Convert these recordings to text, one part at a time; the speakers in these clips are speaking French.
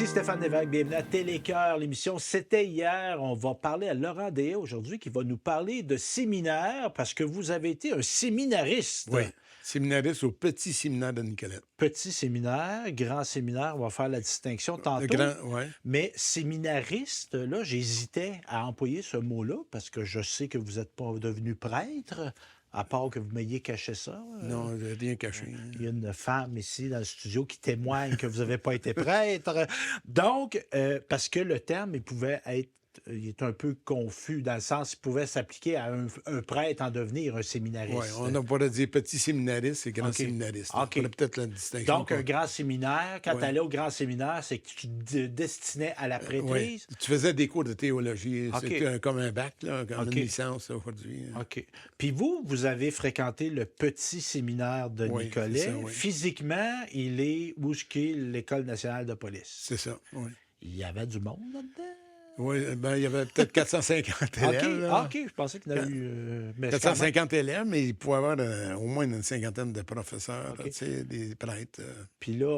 Ici Stéphane Lévesque, bienvenue à Télécœur, l'émission C'était hier. On va parler à Laurent Déa aujourd'hui qui va nous parler de séminaire parce que vous avez été un séminariste. Oui, séminariste au Petit Séminaire de Nicolette. Petit séminaire, grand séminaire, on va faire la distinction tantôt. Le grand, oui. Mais séminariste, là, j'hésitais à employer ce mot-là parce que je sais que vous n'êtes pas devenu prêtre, à part que vous m'ayez caché ça. Non, j'ai rien caché. Il y a une femme ici dans le studio qui témoigne que vous n'avez pas été prêtre. Donc, parce que le terme, il est un peu confus dans le sens qu'il pouvait s'appliquer à un prêtre en devenir un séminariste. Oui, on n'a pas dit petit séminariste et grand OK. séminariste. OK. On a peut-être la distinction. Donc, un grand séminaire, quand Ouais. tu allais au grand séminaire, c'est que tu te destinais à la Oui, prêtrise. tu faisais des cours de théologie. OK. C'était comme un bac, là, comme OK. une licence aujourd'hui. OK. Puis vous avez fréquenté le petit séminaire de Oui, Nicolet. c'est ça, oui. Physiquement, il est où ce qu'est l'École nationale de police. C'est ça, oui. Il y avait du monde là-dedans? Oui, ben, il y avait peut-être 450 élèves. OK, là. OK, je pensais qu'il y en a eu... mais c'est 450 élèves, mais il pouvait y avoir au moins une cinquantaine de professeurs, OK. là, tu sais, des prêtres. Puis là,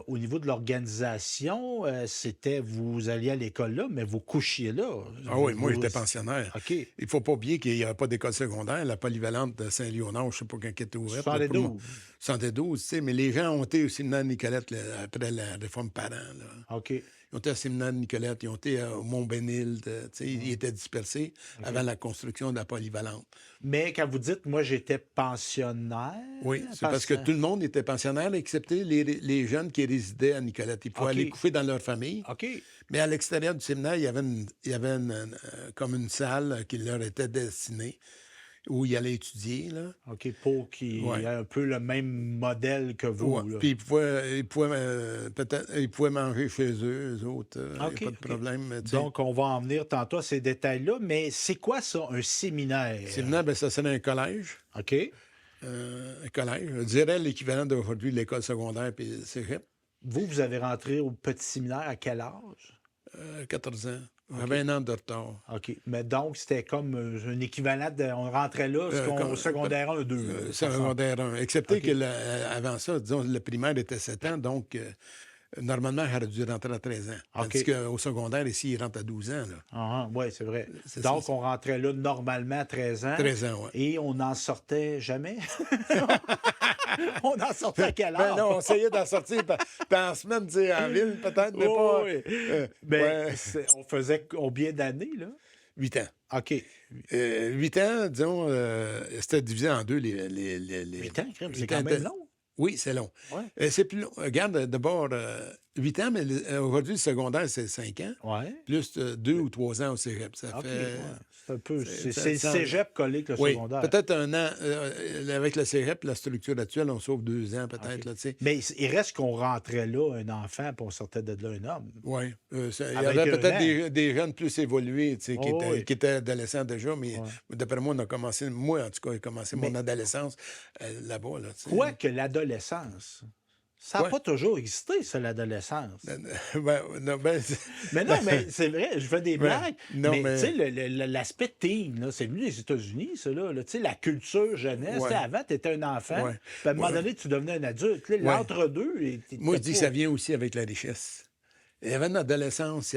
au niveau de l'organisation, c'était, vous alliez à l'école là, mais vous couchiez là. Ah oui, moi, Vous- j'étais pensionnaire. OK. Il ne faut pas oublier qu'il n'y avait pas d'école secondaire. La polyvalente de Saint-Léonard, je ne sais pas quand elle était ouverte. 72. 72, tu sais, mais les gens ont été au séminaire de Nicolette là, après la réforme parent. Là. OK. Ils ont été au séminaire de Nicolette, ils ont été au Mont-Bénil, tu sais, ils étaient dispersés avant la construction de la polyvalente. Mais quand vous dites, moi, j'étais pensionnaire... Oui, c'est parce que tout le monde était pensionnaire, excepté les jeunes qui résidaient à Nicolette. Ils pouvaient OK. aller coucher dans leur famille. OK. Mais à l'extérieur du séminaire, il y avait comme une salle qui leur était destinée, où ils allaient étudier, là. OK, pour qu'il Ouais. ait un peu le même modèle que vous. Ouais. Là. Puis ils pouvaient manger chez eux autres. Il OK, n'y a pas de OK. problème. mais tu sais, Donc, on va en venir tantôt à ces détails-là, mais c'est quoi ça, un séminaire? séminaire, ben, ça serait un collège. OK. Un collège. Je dirais l'équivalent d'aujourd'hui de l'école secondaire puis le cégep. Vous avez rentré au petit séminaire à quel âge? 14 ans. J'avais un an de retard. OK. Mais donc, c'était comme un équivalent de. On rentrait là, Comme- au secondaire 1, 2. Secondaire 1. Excepté OK. que avant ça, disons, le primaire était 7 ans, donc normalement, j'aurais dû rentrer à 13 ans. OK. Tandis qu'au secondaire, ici, il rentre à 12 ans. Là. Oui, c'est vrai. C'est Donc, ça. on rentrait là normalement à 13 ans. 13 ans, oui. Et on n'en sortait jamais. On en sortait à quel Ben âge? non, on essayait d'en sortir en semaine, tu sais, en ville, peut-être, mais pas. Oui. Ouais. On faisait combien d'années, là? 8 ans. OK. 8 ans, disons, c'était divisé en deux. Les 8 ans, crème, c'est 8 quand ans même de- long. Oui, c'est long. Ouais. C'est plus long. Regarde, d'abord, 8 ans, mais aujourd'hui, le secondaire, c'est 5 ans. Ouais. Plus 2 ou 3 ans au cégep. Ça OK, fait. ouais. C'est un peu. c'est- C'est le ça- cégep collé que le Oui, secondaire. peut-être un an. Avec le cégep, la structure actuelle, on sauve 2 ans, peut-être, OK. là, tu sais. Mais il reste qu'on rentrait là, un enfant, puis on sortait de là, un homme. Oui. Il y Avec avait un peut-être an. des jeunes plus évolués, tu sais, Oh, oui. qui étaient adolescents déjà, mais d'après moi, on a commencé, moi, en tout cas, j'ai commencé mon Mais- adolescence là-bas, là, tu sais. Quoique l'adolescence, ça n'a Ouais. pas toujours existé, ça, l'adolescence. Non, ben, Mais non, mais c'est vrai, je fais des blagues. non, mais mais- tu sais, l'aspect teen, là, c'est venu des États-Unis, ça, là. Tu sais, la culture jeunesse. Ouais. Tu sais, avant, tu étais un enfant. Ouais. Puis à un moment donné, tu devenais un adulte. Tu sais, l'entre-deux. moi, je dis que ça vient aussi avec la richesse. Il y avait une adolescence,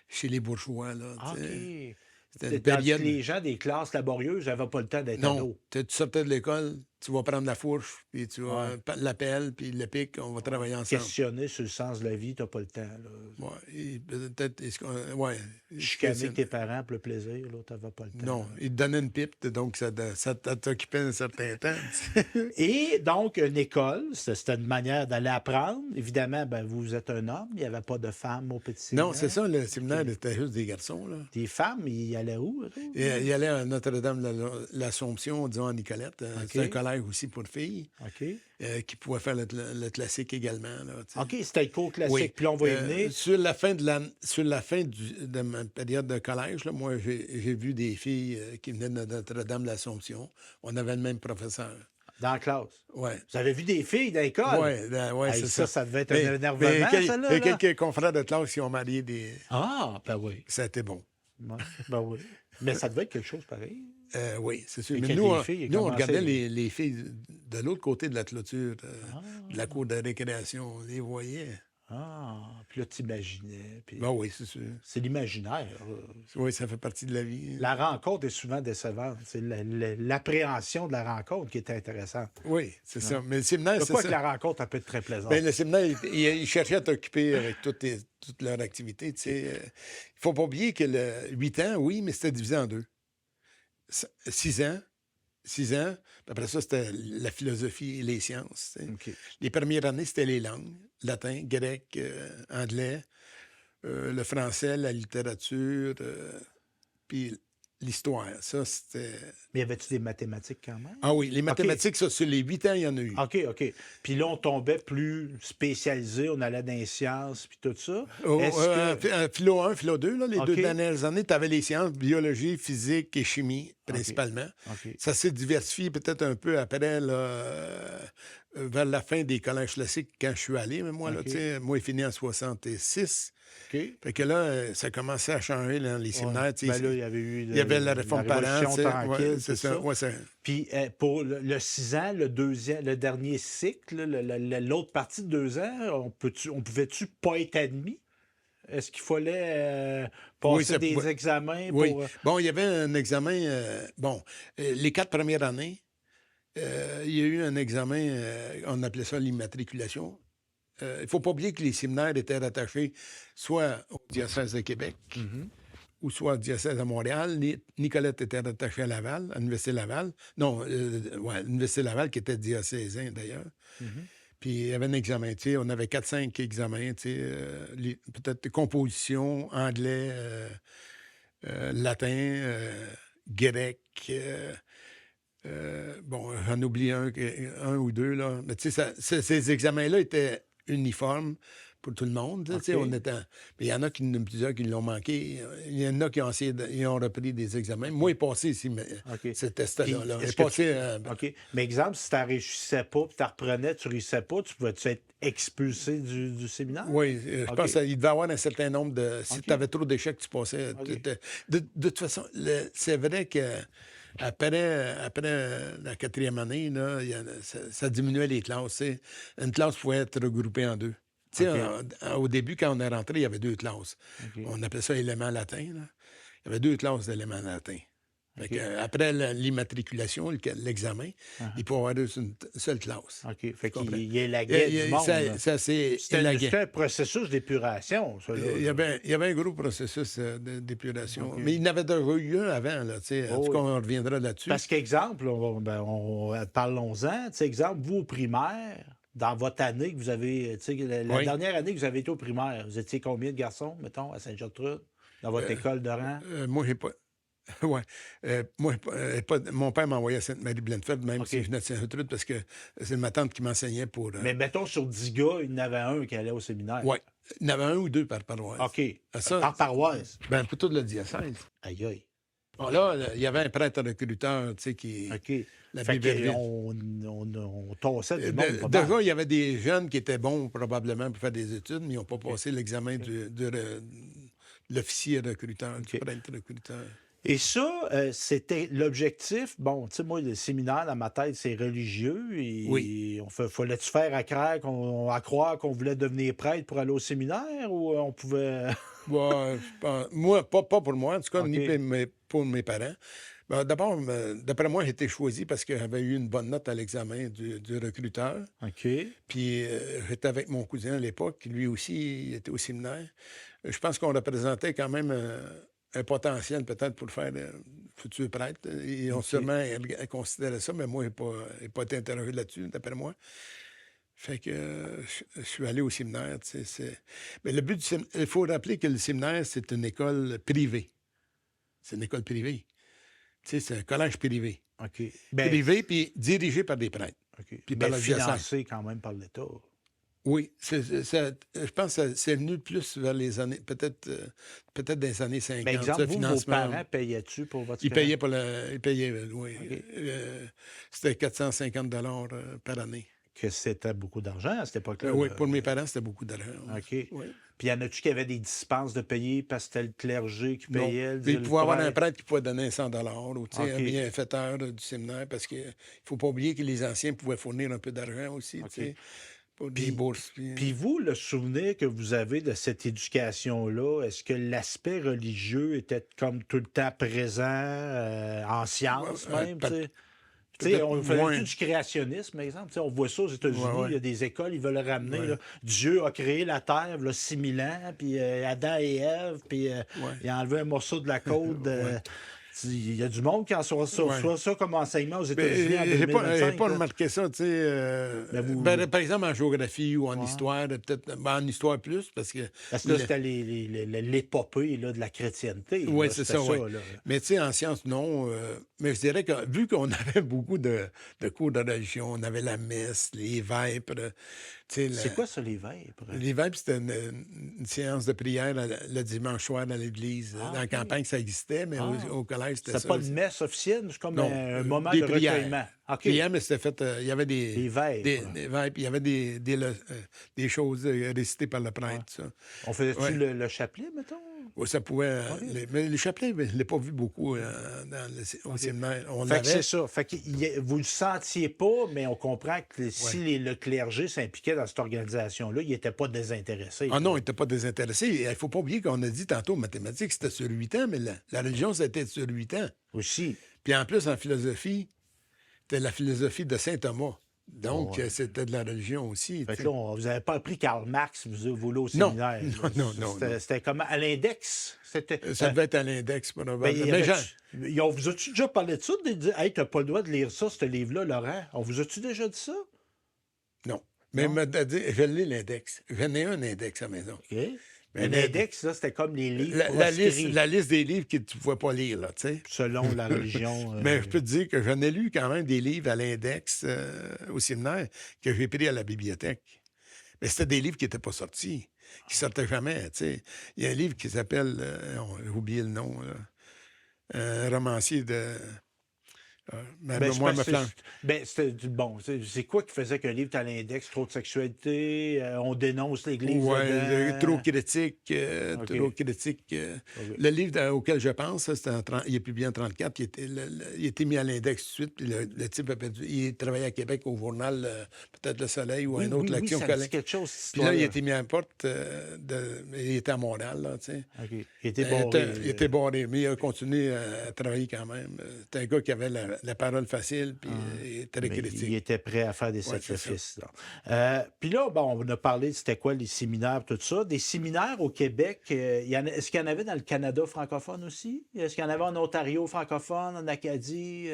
chez les bourgeois, là, tu sais. OK. C'était une Tandis que période... les gens des classes laborieuses n'avaient pas le temps d'être ados. Non, tu sortais de l'école, tu vas prendre la fourche, puis tu vas la pelle, puis le pic, on va travailler ensemble. Questionner sur le sens de la vie, tu n'as pas le temps. Là. Ouais, et peut-être, Chicaner tes parents pour le plaisir, tu n'avais pas le temps. Non, ils te donnaient une pipe, donc ça t'occupait un certain temps. Et donc, une école, c'était une manière d'aller apprendre. Évidemment, ben, vous êtes un homme, il n'y avait pas de femmes au petit séminaire. Non, c'est ça, le séminaire était juste des garçons, là. Des femmes, ils allaient où? eux? Il allait à Notre-Dame-l'Assomption, disons, à Nicolette. OK. C'est un collège aussi pour filles, OK. qui pouvaient faire le classique également. Là, tu sais. OK, c'était le cours classique. Oui. Puis là, on va y venir. Sur la fin de ma période de collège, là, moi, j'ai vu des filles qui venaient de Notre-Dame-l'Assomption. On avait le même professeur. Dans la classe. Oui. Vous avez vu des filles dans l'école? Oui, Hey, c'est ça. ça. Ça devait être un énervement, ça, là. Il y a quelques confrères de classe qui ont marié des... Ah, ben oui. Ça a été bon. Ouais, ben oui. Mais ça devait être quelque chose pareil. Oui, c'est sûr. Et Mais que nous, les filles on commençaient- regardait les filles de l'autre côté de la clôture, de la cour de récréation. On les voyait. Ah, puis là, t'imaginais. Puis Ben oui, c'est sûr. c'est l'imaginaire. Oui, ça fait partie de la vie. La rencontre est souvent décevante. C'est l'appréhension de la rencontre qui est intéressante. Oui, c'est Non? ça. Mais le séminaire, De c'est quoi que ça. la rencontre, elle peut être très Ben, plaisante. le séminaire, il cherchait à t'occuper avec toutes leurs activités. Tu sais. Il faut pas oublier que le 8 ans, oui, mais c'était divisé en deux. 6 ans, 6 ans, puis après ça, c'était la philosophie et les sciences. Tu sais. OK. Les premières années, c'était les langues, latin, grec, anglais, le français, la littérature, puis l'histoire. Ça, c'était... Mais y avait-tu des mathématiques quand même? Ah oui, les OK. mathématiques, ça, sur les 8 ans, il y en a eu. OK, OK. Puis là, on tombait plus spécialisé, on allait dans les sciences, puis tout ça. Est-ce que... Philo 1, philo 2, là, les OK. 2 dernières années, tu avais les sciences, biologie, physique et chimie, OK. principalement. OK. Ça s'est diversifié peut-être un peu après, là, vers la fin des collèges classiques, quand je suis allé. Mais moi, là, OK. tu sais, moi, il finit en 66. OK. Fait que là, ça commençait à changer dans les séminaires. Ouais. tu sais. Ben là, il y avait eu Il y avait la réforme parent. Révolution tu sais. tranquille, Ouais, c'est tout ça. ça. Ouais, Puis pour le 6 ans, le dernier cycle, l'autre partie de 2 ans, on pouvait-tu pas être admis? Est-ce qu'il fallait Oui, passer des examens oui. pour... Bon, il y avait un examen. Les 4 premières années, il y a eu un examen, on appelait ça l'immatriculation. Il ne faut pas oublier que les séminaires étaient rattachés soit au diocèse de Québec ou soit au diocèse de Montréal. Nicolette était rattachée à Laval, à l'Université Laval. Non, l'Université Laval qui était diocésain d'ailleurs. Puis il y avait un examen, tu sais, on avait 4-5 examens, tu sais, peut-être composition, anglais, latin, grec. J'en oublie un ou deux, là. Mais tu sais, ces examens-là étaient uniformes pour tout le monde. Là, tu sais, OK. on était... Mais il y en a plusieurs qui l'ont manqué. Il y en a qui ont essayé ils ont repris des examens. Moi, il est passé ici, mais OK. ce test-là. Puis, Là. Il est-ce est que passé... OK. Mais exemple, si tu ne réussissais pas, puis tu reprenais, tu ne réussissais pas, tu pouvais-tu être expulsé du séminaire? Oui, je OK. pense qu'il devait y avoir un certain nombre de... Si OK. tu avais trop d'échecs, tu passais. OK. De toute façon, c'est vrai que après la 4e année, là, ça diminuait les classes. Tu sais. Une classe pouvait être regroupée en deux. Tu sais, OK. au début, quand on est rentré, il y avait 2 classes. OK. On appelait ça éléments latins. Là. Il y avait 2 classes d'éléments latins. Fait OK. que, après l'immatriculation, l'examen, il peut y avoir une seule classe. OK. Fait comprends? qu'il élaguait du monde. là. Ça c'est C'était un processus d'épuration, ça. Là. il y avait un gros processus d'épuration. OK. Mais il y en avait déjà eu un avant. Là, tu sais. En Oh, tout cas, oui. on reviendra là-dessus. Parce qu'exemple, parlons-en, tu sais, exemple, vous au primaire, dans votre année que vous avez, tu sais, la Oui. dernière année que vous avez été au primaire, vous étiez combien de garçons, mettons, à Sainte-Gertrude, dans votre école de rang? Moi, j'ai pas. Ouais. Mon père m'a envoyé à Sainte-Marie-Blanford, même OK. si je venais de Saint-Gertrude, parce que c'est ma tante qui m'enseignait pour. Mais mettons, sur 10 gars, il y en avait un qui allait au séminaire. Oui. Il y en avait 1 ou 2 par paroisse. OK. Ça, Par paroisse. ben, pour tout le diocèse. Aïe, aïe. Bon, là, il y avait un prêtre recruteur, tu sais, qui. OK. La Fait Biberville. on tassait du monde. pas mal. Déjà, il y avait des jeunes qui étaient bons probablement pour faire des études, mais ils n'ont pas passé l'examen de l'officier recruteur, du OK. prêtre recruteur. Et ça, c'était l'objectif. Bon, tu sais, moi, le séminaire, dans ma tête, c'est religieux. Et Oui. fallait-tu faire à croire qu'on voulait devenir prêtre pour aller au séminaire ou on pouvait. Ouais, moi, pas pour moi, en tout cas, OK. ni pour mes parents. Ben, d'abord, d'après moi, j'ai été choisi parce que j'avais eu une bonne note à l'examen du recruteur. OK. Puis j'étais avec mon cousin à l'époque, lui aussi, il était au séminaire. Je pense qu'on représentait quand même un potentiel peut-être pour le faire futur prêtre. Ils ont OK. sûrement considéré ça, mais moi, je n'ai pas été interrogé là-dessus, d'après moi. Fait que je suis allé au séminaire. Tu sais, mais le but du séminaire, il faut rappeler que le séminaire, c'est une école privée. C'est une école privée. Tu sais, c'est un collège privé. OK. Ben, Privé, puis dirigé par des prêtres. OK. Puis par Mais le diocèse. financé quand même par l'État. Oui, je pense que c'est venu plus vers les années, peut-être dans les années 50. Mais exemple, ça, vous, vos financement. parents payaient-tu pour votre Ils scolarité? payaient, oui. OK. C'était 450 par année. Que c'était beaucoup d'argent à cette époque-là. Oui, là. pour mes parents, c'était beaucoup d'argent. OK. Oui. Puis y en a-tu qui avaient des dispenses de payer parce que c'était le clergé qui Non. payait? Puis il le pouvait avoir un prêtre? prêtre qui pouvait donner 100 ou tu sais, OK. un bienfaiteur du séminaire, parce qu'il ne faut pas oublier que les anciens pouvaient fournir un peu d'argent aussi. OK. Tu sais. pour des Puis, bourses. puis vous, le souvenir que vous avez de cette éducation-là, est-ce que l'aspect religieux était comme tout le temps présent, en sciences même, tu sais? Tu sais, peut-être on faisait moins. du créationnisme, par exemple. Tu sais, on voit ça aux Ouais, États-Unis, il y ouais, a des écoles, ils veulent ramener, ouais, là, Dieu a créé la Terre, là, 6000 ans, puis Adam et Ève, puis ouais, il a enlevé un morceau de la côte. ouais, Il y a du monde qui en ouais. soit ça comme enseignement aux États-Unis en Mais j'ai 2025. pas Là. remarqué ça, tu sais. Mais Ben, par exemple, en géographie ou en ouais. histoire, peut-être. Ben, en histoire plus, parce que. Parce que là, c'était l'épopée là, de la chrétienté. Oui, Là, c'est c'était ça, ça. oui. Là. Mais tu sais, en sciences, non. Mais je dirais que vu qu'on avait beaucoup de cours de religion, on avait la messe, les vêpres, tu sais, C'est quoi ça, les vêpres? les vêpres, c'était une séance de prière le dimanche soir dans l'église. Ah, Dans la OK. campagne, ça existait, mais Ah. au collège, c'était C'était ça. pas une messe officielle, c'est comme Non, un moment des de prières. recueillement. OK. Prières, mais c'était fait. Il y avait Les vêpres. des vêpres, il y avait des choses récitées par le Ouais. prêtre, ça. On faisait-tu Ouais. le chapelet, mettons? Ouais, ça pouvait. OK. Mais le chapelet, je ne l'ai pas vu beaucoup au OK. séminaire. On Fait que c'est l'avait. ça. Fait que vous le sentiez pas, mais on comprend que si Ouais. le clergé s'impliquait dans cette organisation-là, il n'était pas désintéressé. Ah non, il n'était pas désintéressé. Il ne faut pas oublier qu'on a dit tantôt, mathématiques, c'était sur 8 ans, mais la religion, c'était sur 8 ans. Aussi. Puis en plus, en philosophie, c'était la philosophie de saint Thomas. Donc, Ouais. c'était de la religion aussi. Fait tu que sais. là, vous n'avez pas appris Karl Marx, vous là au Non, séminaire. non, là. non, non, non. C'était comme à l'index. C'était. Ça devait être à l'index, Ben, probablement. Mais vous a-tu déjà parlé de ça? De dire, hey, t'as pas le droit de lire ça, ce livre-là, Laurent? On vous a-tu déjà dit ça? non. Mais Non? il m'a dit, je lis l'index. J'en ai un index à la maison. OK. Mais L'index, là, c'était comme les livres liste, proscrits la liste des livres que tu ne pouvais pas lire, là, tu sais. selon la religion. Mais je peux te dire que j'en ai lu quand même des livres à l'index au séminaire que j'ai pris à la bibliothèque. Mais c'était des livres qui n'étaient pas sortis, qui sortaient jamais, tu sais. Il y a un livre qui s'appelle, j'ai oublié le nom, là, un romancier de... Ben, moi, me flanche. c'était bon. C'est quoi qui faisait qu'un livre était à l'index? Trop de sexualité, on dénonce l'Église. Ouais, dedans. trop critique. OK. Trop critique. OK. Le livre auquel je pense, ça, il est publié en 1934, il était mis à l'index tout de suite, puis le type a perdu. Il travaillait à Québec au journal, peut-être Le Soleil ou Oui, un autre, oui, l'Action ça me dit Collègue. quelque chose, cette Puis là, il a histoire-là. été mis à la porte, il était à Montréal, là, tu sais. OK. Il était barré. Il était barré, mais il a continué à travailler quand même. C'était un gars qui avait la parole facile, puis très Mais critique. il était prêt à faire des Ouais, c'est sacrifices. Puis là, bon, on a parlé de c'était quoi les séminaires, tout ça. Des séminaires au Québec, est-ce qu'il y en avait dans le Canada francophone aussi? Est-ce qu'il y en avait en Ontario francophone, en Acadie?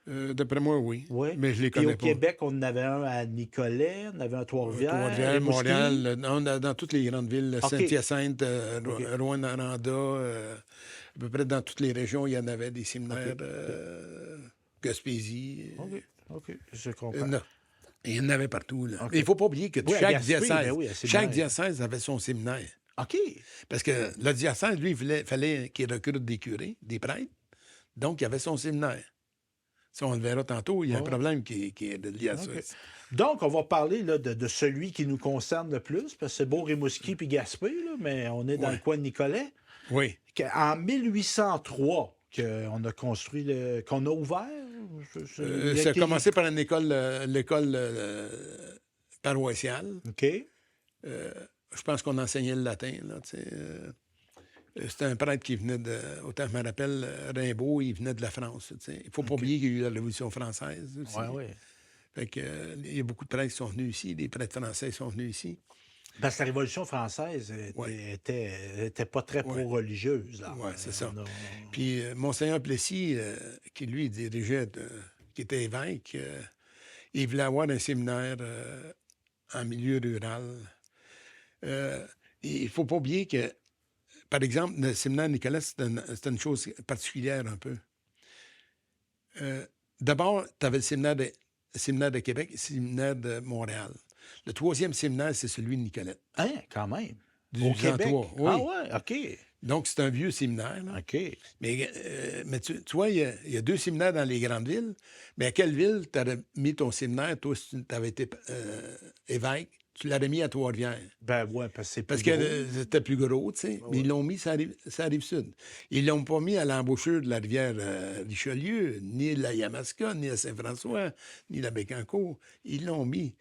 D'après moi, oui. Oui. Mais je les Puis connais au pas. Québec, on en avait un à Nicolet, on en avait un à Trois-Rivières. Trois-Rivières, Rimouski. Montréal, dans toutes les grandes villes, OK. Saint-Hyacinthe, OK. Rouyn-Noranda, à peu près dans toutes les régions, il y en avait des séminaires. Gaspésie. OK, OK, je comprends. Non. Il y en avait partout. Là. OK. Mais il ne faut pas oublier que Oui, à chaque Gaspé, diocèse, ben oui, à séminaire. chaque diocèse avait son séminaire. OK. Parce que le diocèse, lui, il fallait qu'il recrute des curés, des prêtres. Donc, il avait son séminaire. Ça, on le verra tantôt. Il y a un problème qui est lié à ça. OK. Donc, on va parler là, de celui qui nous concerne le plus, parce que c'est beau Rimouski puis Gaspé, là, mais on est dans Ouais. le coin de Nicolet. Oui. En 1803, qu'on a construit, qu'on a ouvert. Il Ça a été- commencé par l'école paroissiale. OK. Je pense qu'on enseignait le latin. Là, tu sais, c'était un prêtre qui venait autant que je me rappelle, Rimbaud, il venait de la France. Tu sais. Il ne faut pas oublier qu'il y a eu la Révolution française aussi. Oui, oui. Fait que, il y a beaucoup de prêtres qui sont venus ici, des prêtres français sont venus ici. Parce que la Révolution française était pas très pro-religieuse. là. Oui, c'est ça. On a- Puis Monseigneur Plessis, qui lui dirigeait, qui était évêque, il voulait avoir un séminaire en milieu rural. Il ne faut pas oublier que, par exemple, le séminaire Nicolas, c'était une chose particulière un peu. D'abord, tu avais le séminaire de Québec et le séminaire de Montréal. Le troisième séminaire, c'est celui de Nicolette. Hein, quand même. Du Au Québec. 103, oui. Ah ouais, OK. Donc, c'est un vieux séminaire. Là. OK. Mais tu vois, il y a deux séminaires dans les grandes villes. Mais à quelle ville tu aurais mis ton séminaire, toi, si tu avais été évêque? Tu l'aurais mis à Trois-Rivières. Ben ouais, parce que c'est Parce plus que gros. c'était plus gros, tu sais. Mais ils l'ont mis sur la rive sud. Ils l'ont pas mis à l'embouchure de la rivière Richelieu, ni la Yamaska, ni à Saint-François, ni la Bécancour. Ils l'ont mis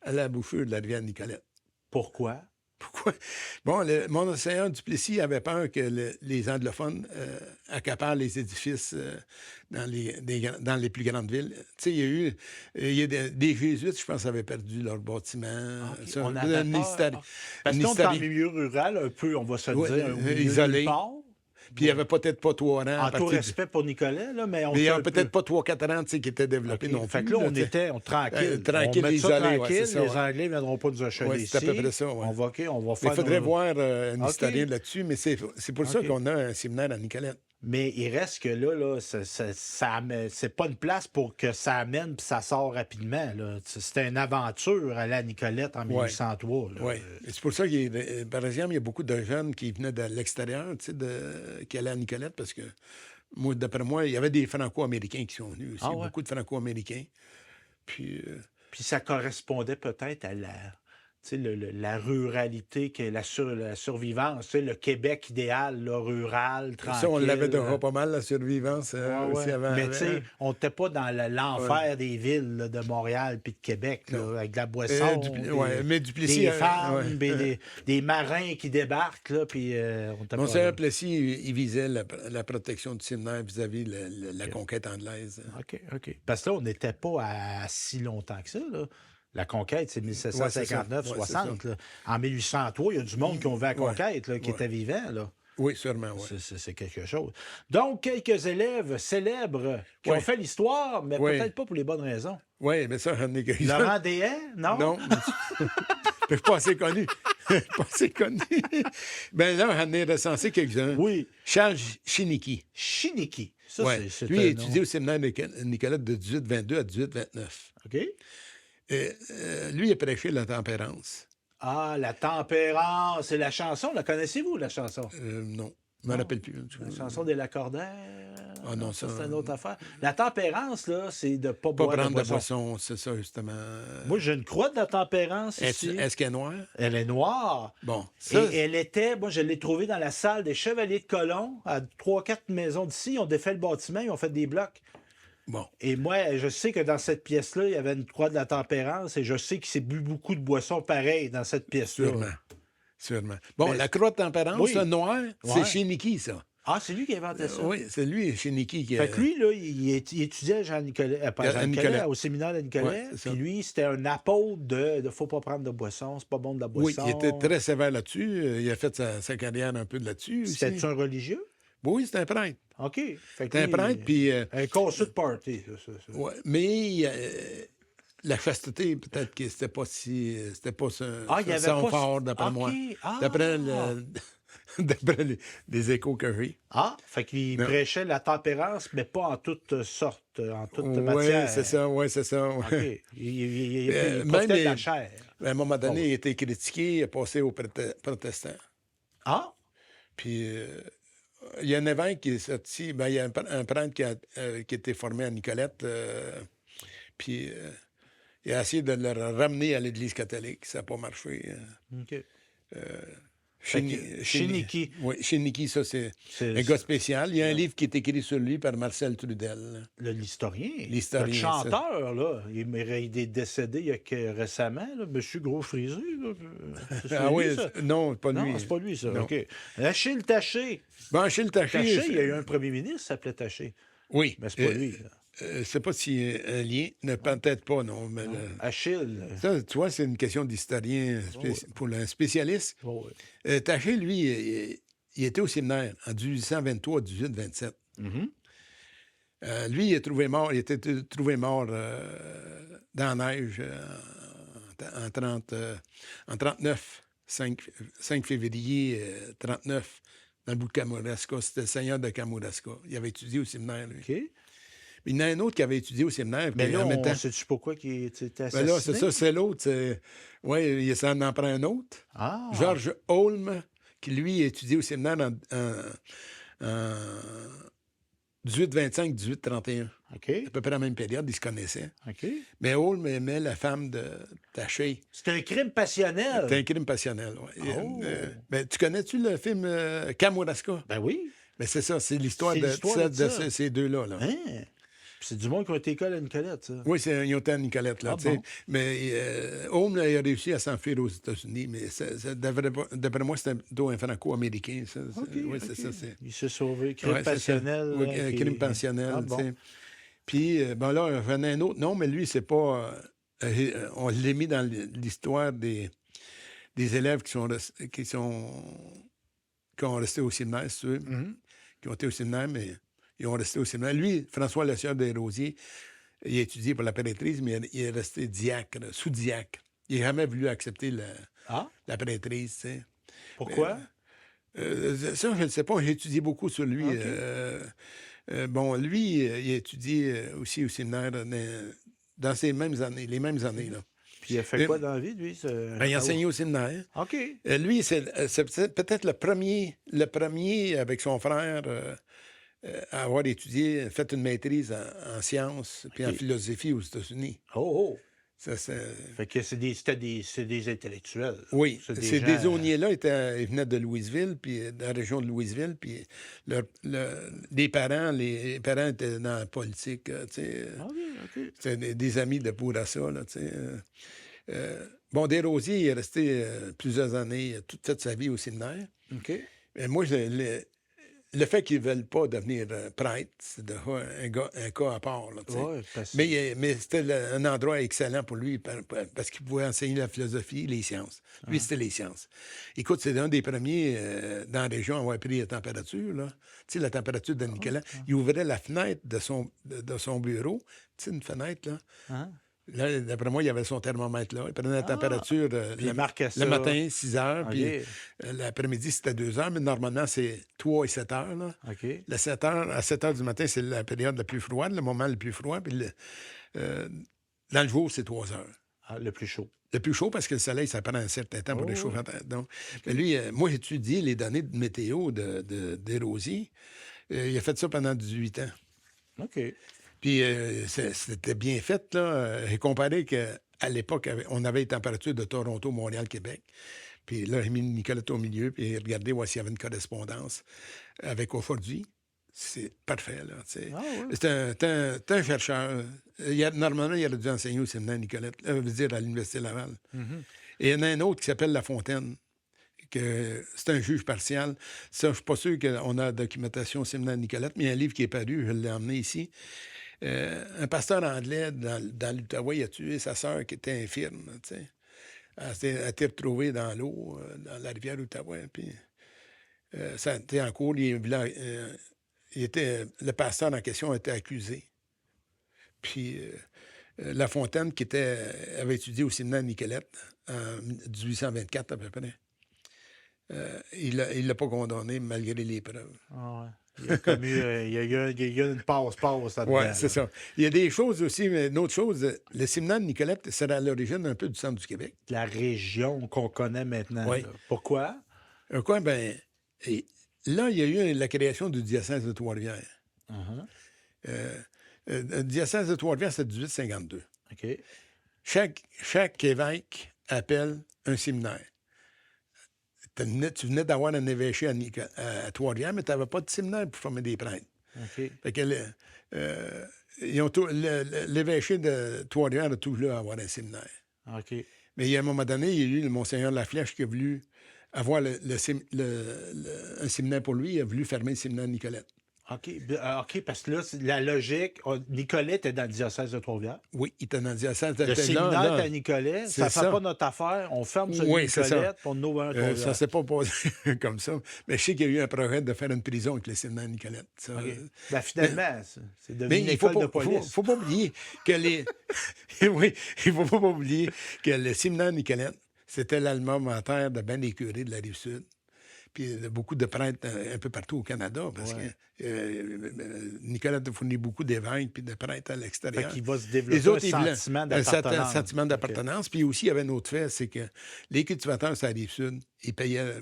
à la bouchure de la rivière Nicolette. Pourquoi? Pourquoi? Bon, Monseigneur Duplessis avait peur que les anglophones accaparent les édifices dans les plus grandes villes. Tu sais, il y a des Jésuites, je pense, avaient perdu leur bâtiment. OK, Ça, on avait une peur. histoire- Parce une que là, on est en histoire- milieu rural, un peu, on va se le Ouais, dire, au milieu isolé. du port. Puis il n'y avait peut-être pas 3 rangs. En tout respect pour Nicolas, là, mais on Mais il n'y fait avait un peu. peut-être pas 3-4 rangs tu sais, qui étaient développés OK. non Fait plus. que là, on tu sais. était tranquille. Tranquille, on met ça isolé, ouais, tranquille. c'est ça, Les ouais. Anglais ne viendront pas nous acheter Ouais, ici. c'est à peu près ça, ouais. On va, OK, on va Mais faire... il faudrait nos- voir un OK. historien là-dessus, mais c'est pour ça OK. qu'on a un séminaire à Nicolette. Mais il reste que là c'est pas une place pour que ça amène puis ça sort rapidement. Là. C'était une aventure aller à Nicolette en 1803. là. Oui. C'est pour ça par exemple, il y a beaucoup de jeunes qui venaient de l'extérieur, tu sais, qui allaient à Nicolette, parce que, moi, d'après moi, il y avait des Franco-Américains qui sont venus aussi. Ah ouais? Beaucoup de Franco-Américains. Puis, Puis ça correspondait peut-être à la ruralité, la survivance, tu sais, le Québec idéal, là, rural, tranquille. ça, on l'avait déjà pas mal, la survivance, Ouais, ouais. aussi avant. Mais tu sais, on n'était pas dans l'enfer des villes là, de Montréal puis de Québec, là, avec de la boisson, mais Duplessis, des femmes, ouais. des marins qui débarquent, là, puis on était pas Monseigneur là. Plessis, il visait la protection du séminaire vis-à-vis la conquête anglaise. OK. Parce que là, on n'était pas à si longtemps que ça, là. La conquête, c'est 1759-60. Ouais, en 1803, il y a du monde qui ont vu la conquête, là, qui Ouais. était vivant, là. Oui, sûrement, oui. C'est quelque chose. Donc, quelques élèves célèbres qui ont Ouais. fait l'histoire, mais Ouais. peut-être pas pour les bonnes raisons. Oui, mais ça, j'en ai quelques-uns. Laurent Deshaies, non? Non. Je suis pas assez connu. Pas assez connu. Ben là, j'en ai recensé quelques-uns. Oui. Charles Chiniki. Chiniki. Ça, Ouais. c'est Lui, il a un étudié nom. au séminaire de Nicolette de 1822 à 1829. OK. Lui, il a prêché la tempérance. Ah, la tempérance. C'est la chanson. La connaissez-vous, la chanson? Non, je ne me rappelle plus. La chanson des Lacordaires. Ah non, ça, c'est une autre affaire. La tempérance, là, c'est de ne pas Pas boire de prendre de boisson. boisson, c'est ça, justement. Moi, j'ai une croix de la tempérance ici. Est-ce qu'elle est noire? Elle est noire. Bon, Et ça, elle était, moi, je l'ai trouvée dans la salle des Chevaliers de Colomb, à 3-4 maisons d'ici. Ils ont défait le bâtiment, ils ont fait des blocs. bon. Et moi, je sais que dans cette pièce-là, il y avait une croix de la tempérance et je sais qu'il s'est bu beaucoup de boissons pareilles dans cette pièce-là. Sûrement. Bon, Mais- la croix de tempérance, Oui. ça, noir, Ouais. c'est chez Niki, ça. Ah, c'est lui qui a inventé ça. Oui, c'est lui, chez Niki. Qui Fait que lui, là, il étudiait à Jean-Nicolas, pas à À Jean-Nicolas, Nicolas. au séminaire de Nicolas. Ouais, c'est ça. Puis lui, c'était un apôtre de faut pas prendre de boisson, c'est pas bon de la Oui, boisson. il était très sévère là-dessus. Il a fait sa carrière un peu de là-dessus. aussi. C'était un religieux? Oui, c'était un prêtre. OK. Fait que C'était un lui, prêtre, puis... un consul de party, ça. ouais, mais la chasteté, peut-être que c'était pas si... C'était pas ça, Ah, il y avait son pas... fort, d'après OK. moi. Ah. D'après d'après les échos que j'ai. Ah, fait qu'il Non. prêchait la tempérance, mais pas en toute sorte, en toute Oui, matière. c'est ça, oui, c'est ça. OK. ouais. Il Même profitait de la les- chair. À un moment donné, Bon. il a été critiqué, il a passé aux protestants. Ah, Puis, il y a un évêque qui est sorti, ben, il y a un prêtre qui a été formé à Nicolette, puis il a essayé de le ramener à l'Église catholique. Ça n'a pas marché. OK. Chez Chiniki. Oui, chez Niki, ça, c'est C'est un gars spécial. Il y a un livre qui est écrit sur lui par Marcel Trudel. l'historien. L'historien, Le chanteur, là. Il est décédé il y a que récemment, là. Monsieur Gros Frisé, là. C'est Ah lui, oui, ça? non, pas lui. Non, c'est pas lui, ça. Non. OK. Achille Taché. Bon, Achille Taché. Taché, il y a eu un premier ministre qui s'appelait Taché. Oui. Mais c'est pas lui, là. Je ne sais pas s'il y a un lien. Peut-être pas, non. Mais Achille. ça, tu vois, c'est une question d'historien pour un spécialiste. Oh, oui. Taché, lui, il était au séminaire en 1823 à 1827. Lui, il était trouvé mort dans la neige en 39, 5 février 39, dans le bout de Kamouraska. C'était le seigneur de Kamouraska. Il avait étudié au séminaire, lui. OK. Il y en a un autre qui avait étudié au séminaire. Mais puis là, en même temps, sais-tu pourquoi il était ben assassiné? là, c'est ça, c'est l'autre. Oui, ça en prend un autre. Ah. Georges Holm, qui lui a étudié au séminaire en 1825-1831. OK. À peu près la même période, ils se connaissaient. OK. Mais Holm aimait la femme de Taché. C'est un crime passionnel. C'est un crime passionnel. Ouais. Oh. Ben, tu connais-tu le film Kamouraska? Ben oui. Ben, c'est ça, c'est l'histoire C'est de l'histoire de ça. ces deux-là. Là. Hein? C'est du monde qui a été école à Nicolette, ça. Oui, ils ont été à Nicolette, là, Ah tu sais. bon? Mais Home, là, il a réussi à s'enfuir aux États-Unis, mais d'après moi, c'était plutôt un franco-américain, ça. OK, Oui, OK. c'est ça. Il s'est sauvé. Crime Ouais, c'est ça. passionnel. Oui, là, crime passionnel, Ah tu bon. sais. Puis, bon, là, j'en ai un autre. Non, mais lui, c'est pas... on l'a mis dans l'histoire des élèves qui ont resté au séminaire, si tu veux, Mhm. qui ont été au séminaire, mais ils ont resté au séminaire. Lui, François Lecieur Desrosiers, il a étudié pour la prêtrise, mais il est resté diacre, sous-diacre. Il n'a jamais voulu accepter Ah, la prêtrise, tu sais. pourquoi? Ça, je ne sais pas. J'ai étudié beaucoup sur lui. OK. Bon, lui, il a étudié aussi au séminaire dans ces mêmes années, les mêmes années, là. Puis il a fait quoi dans la vie, lui? Ben, il a enseigné au séminaire. OK. Lui, c'est peut-être le premier avec son frère à avoir étudié, fait une maîtrise en sciences puis en OK. philosophie aux États-Unis. Oh, oh. Ça, c'est... Fait que c'est des intellectuels. Oui, C'est ces gens- désauniers-là ils venaient de Louisville, puis de la région de Louisville, puis les parents étaient dans la politique, tu sais. OK, OK. C'était des amis de Bourassa, là, tu sais. Bon, Desrosiers, il est resté plusieurs années, toute sa vie au séminaire. OK. Mais moi, le fait qu'ils ne veulent pas devenir prêtre, c'est un cas à part, là, tu sais. Ouais, parce... Mais c'était un endroit excellent pour lui parce qu'il pouvait enseigner la philosophie, les sciences. Lui, c'était les sciences. Écoute, c'est un des premiers dans la région à avoir pris la température, là. Tu sais, la température de Nicolas. Il ouvrait la fenêtre de son bureau. Tu sais, une fenêtre, là. Hein? Là, d'après moi, il y avait son thermomètre là. Il prenait la température Puis il marquait ça. le matin, 6 heures, OK. puis l'après-midi, c'était 2 heures, mais normalement, c'est 3 et 7 heures, là. OK. À 7 heures du matin, c'est la période la plus froide, le moment le plus froid. Puis dans le jour, c'est 3 heures. Ah, le plus chaud. Le plus chaud parce que le soleil, ça prend un certain temps pour Oh, réchauffer. Donc, mais lui, moi, j'ai étudié les données de météo d'Érosier. Il a fait ça pendant 18 ans. OK. Puis c'était bien fait, là. J'ai comparé qu'à l'époque, on avait les températures de Toronto, Montréal, Québec. Puis là, j'ai mis Nicolette au milieu, puis regardé voir s'il y avait une correspondance avec aujourd'hui. C'est parfait, là. Ah, ouais. C'est un chercheur. Normalement, il aurait dû enseigner au séminaire Nicolette, veut dire à l'Université Laval. Mhm. Et il y en a un autre qui s'appelle Lafontaine, que c'est un juge partial. Ça, je ne suis pas sûr qu'on a la documentation au séminaire Nicolette, mais il y a un livre qui est paru, je l'ai emmené ici. Un pasteur anglais dans l'Outaouais, il a tué sa sœur qui était infirme, tu sais. Elle a été retrouvée dans l'eau, dans la rivière Outaouais. Puis ça a été en cours. Le pasteur en question a été accusé. Puis Lafontaine, qui avait étudié au séminaire Nicolette en 1824 à peu près, il ne l'a pas condamné malgré les preuves. Ah, ouais. Il y a comme eu, il y a une passe-passe là-dedans. Oui, c'est là. ça. Il y a des choses aussi, mais une autre chose, le séminaire de Nicolette, c'est à l'origine un peu du centre du Québec. La région qu'on connaît maintenant. Oui. Là. Pourquoi? Quoi, ben, là, il y a eu la création du diocèse de Trois-Rivières. Uh-huh. Le diocèse de Trois-Rivières, c'est 1852. OK. Chaque évêque appelle un séminaire. Tu venais d'avoir un évêché à Trois-Rivières, mais tu n'avais pas de séminaire pour former des prêtres. OK. Fait que l'évêché de Trois-Rivières a tout voulu avoir un séminaire. OK. Mais il y a un moment donné, il y a eu le Monseigneur Laflèche qui a voulu avoir un séminaire pour lui. Il a voulu fermer le séminaire Nicolette. OK. OK, parce que là, la logique, Nicolette est dans le diocèse de Trois-Rivières. Oui, il était dans le diocèse. Le séminaire est à Nicolette. Ça ne C'est fait ça. pas notre affaire. On ferme celui Oui, de c'est ça. Nicolette pour nous ouvrir un Ça Trois-Rivières. ne s'est pas passé comme ça. Mais je sais qu'il y a eu un projet de faire une prison avec le séminaire Nicolette. Ça, OK. Ben, finalement, c'est devenu mais une il faut école de pas, police. faut pas oublier que oui, il faut pas oublier que le séminaire Nicolette, c'était l'alma mater de bien des curés de la Rive-Sud. Puis de beaucoup de prêtres un peu partout au Canada, parce que Nicolette a fourni beaucoup d'évêques puis de prêtres à Fait l'extérieur. qu'il va se Les développer autres, ils un voulaient sentiment un d'appartenance. sentiment d'appartenance. Puis aussi, il y avait un autre fait, c'est que les cultivateurs sur la Rive-Sud, ils payaient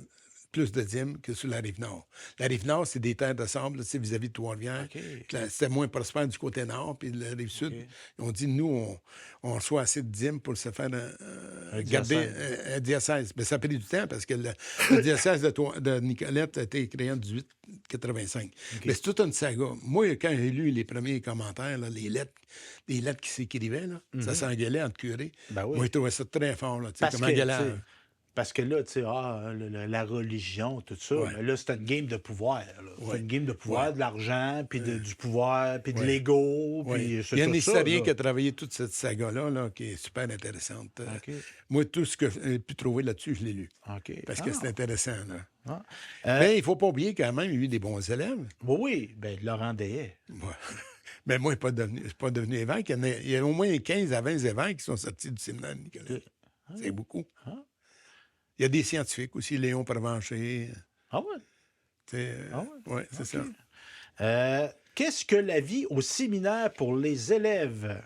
plus de dîmes que sur la Rive-Nord. La Rive-Nord, c'est des terres de sable, vis-à-vis de Trois-Rivières. OK. C'était moins prospère du côté nord, puis la Rive-Sud. OK. On dit, nous, on reçoit assez de dîmes pour se faire Un garder diocèse. un diocèse. Mais ça a pris du temps parce que le diocèse de Nicolette a été créé en 1885. OK. Mais c'est toute une saga. Moi, quand j'ai lu les premiers commentaires, là, les lettres qui s'écrivaient, là, ça s'engueulait entre curés. Ben oui. Moi, je trouvais ça très fort. Là, Parce comment que, engueuler- tu sais, parce que là, tu sais, la religion, tout ça, Ouais. mais là, c'est une game de pouvoir. Là. C'est Ouais. une game de pouvoir, Ouais. de l'argent, puis du pouvoir, puis de Ouais. l'ego, Ouais. puis c'est Il y a un tout ça. historien Là. qui a travaillé toute cette saga-là, là, qui est super intéressante. OK. Moi, tout ce que j'ai pu trouver là-dessus, je l'ai lu. OK. Parce que c'est intéressant. Là. Ah. Mais il ne faut pas oublier quand même, il y a eu des bons élèves. Oui, ben Laurent Deshaies. Ouais. Mais moi, je ne suis pas devenu évêque. Il y a au moins 15 à 20 évêques qui sont sortis du séminaire de Nicolas. C'est beaucoup. Ah. Il y a des scientifiques aussi, Léon Provencher. Ah ouais? Oui, c'est ça. Qu'est-ce que la vie au séminaire pour les élèves?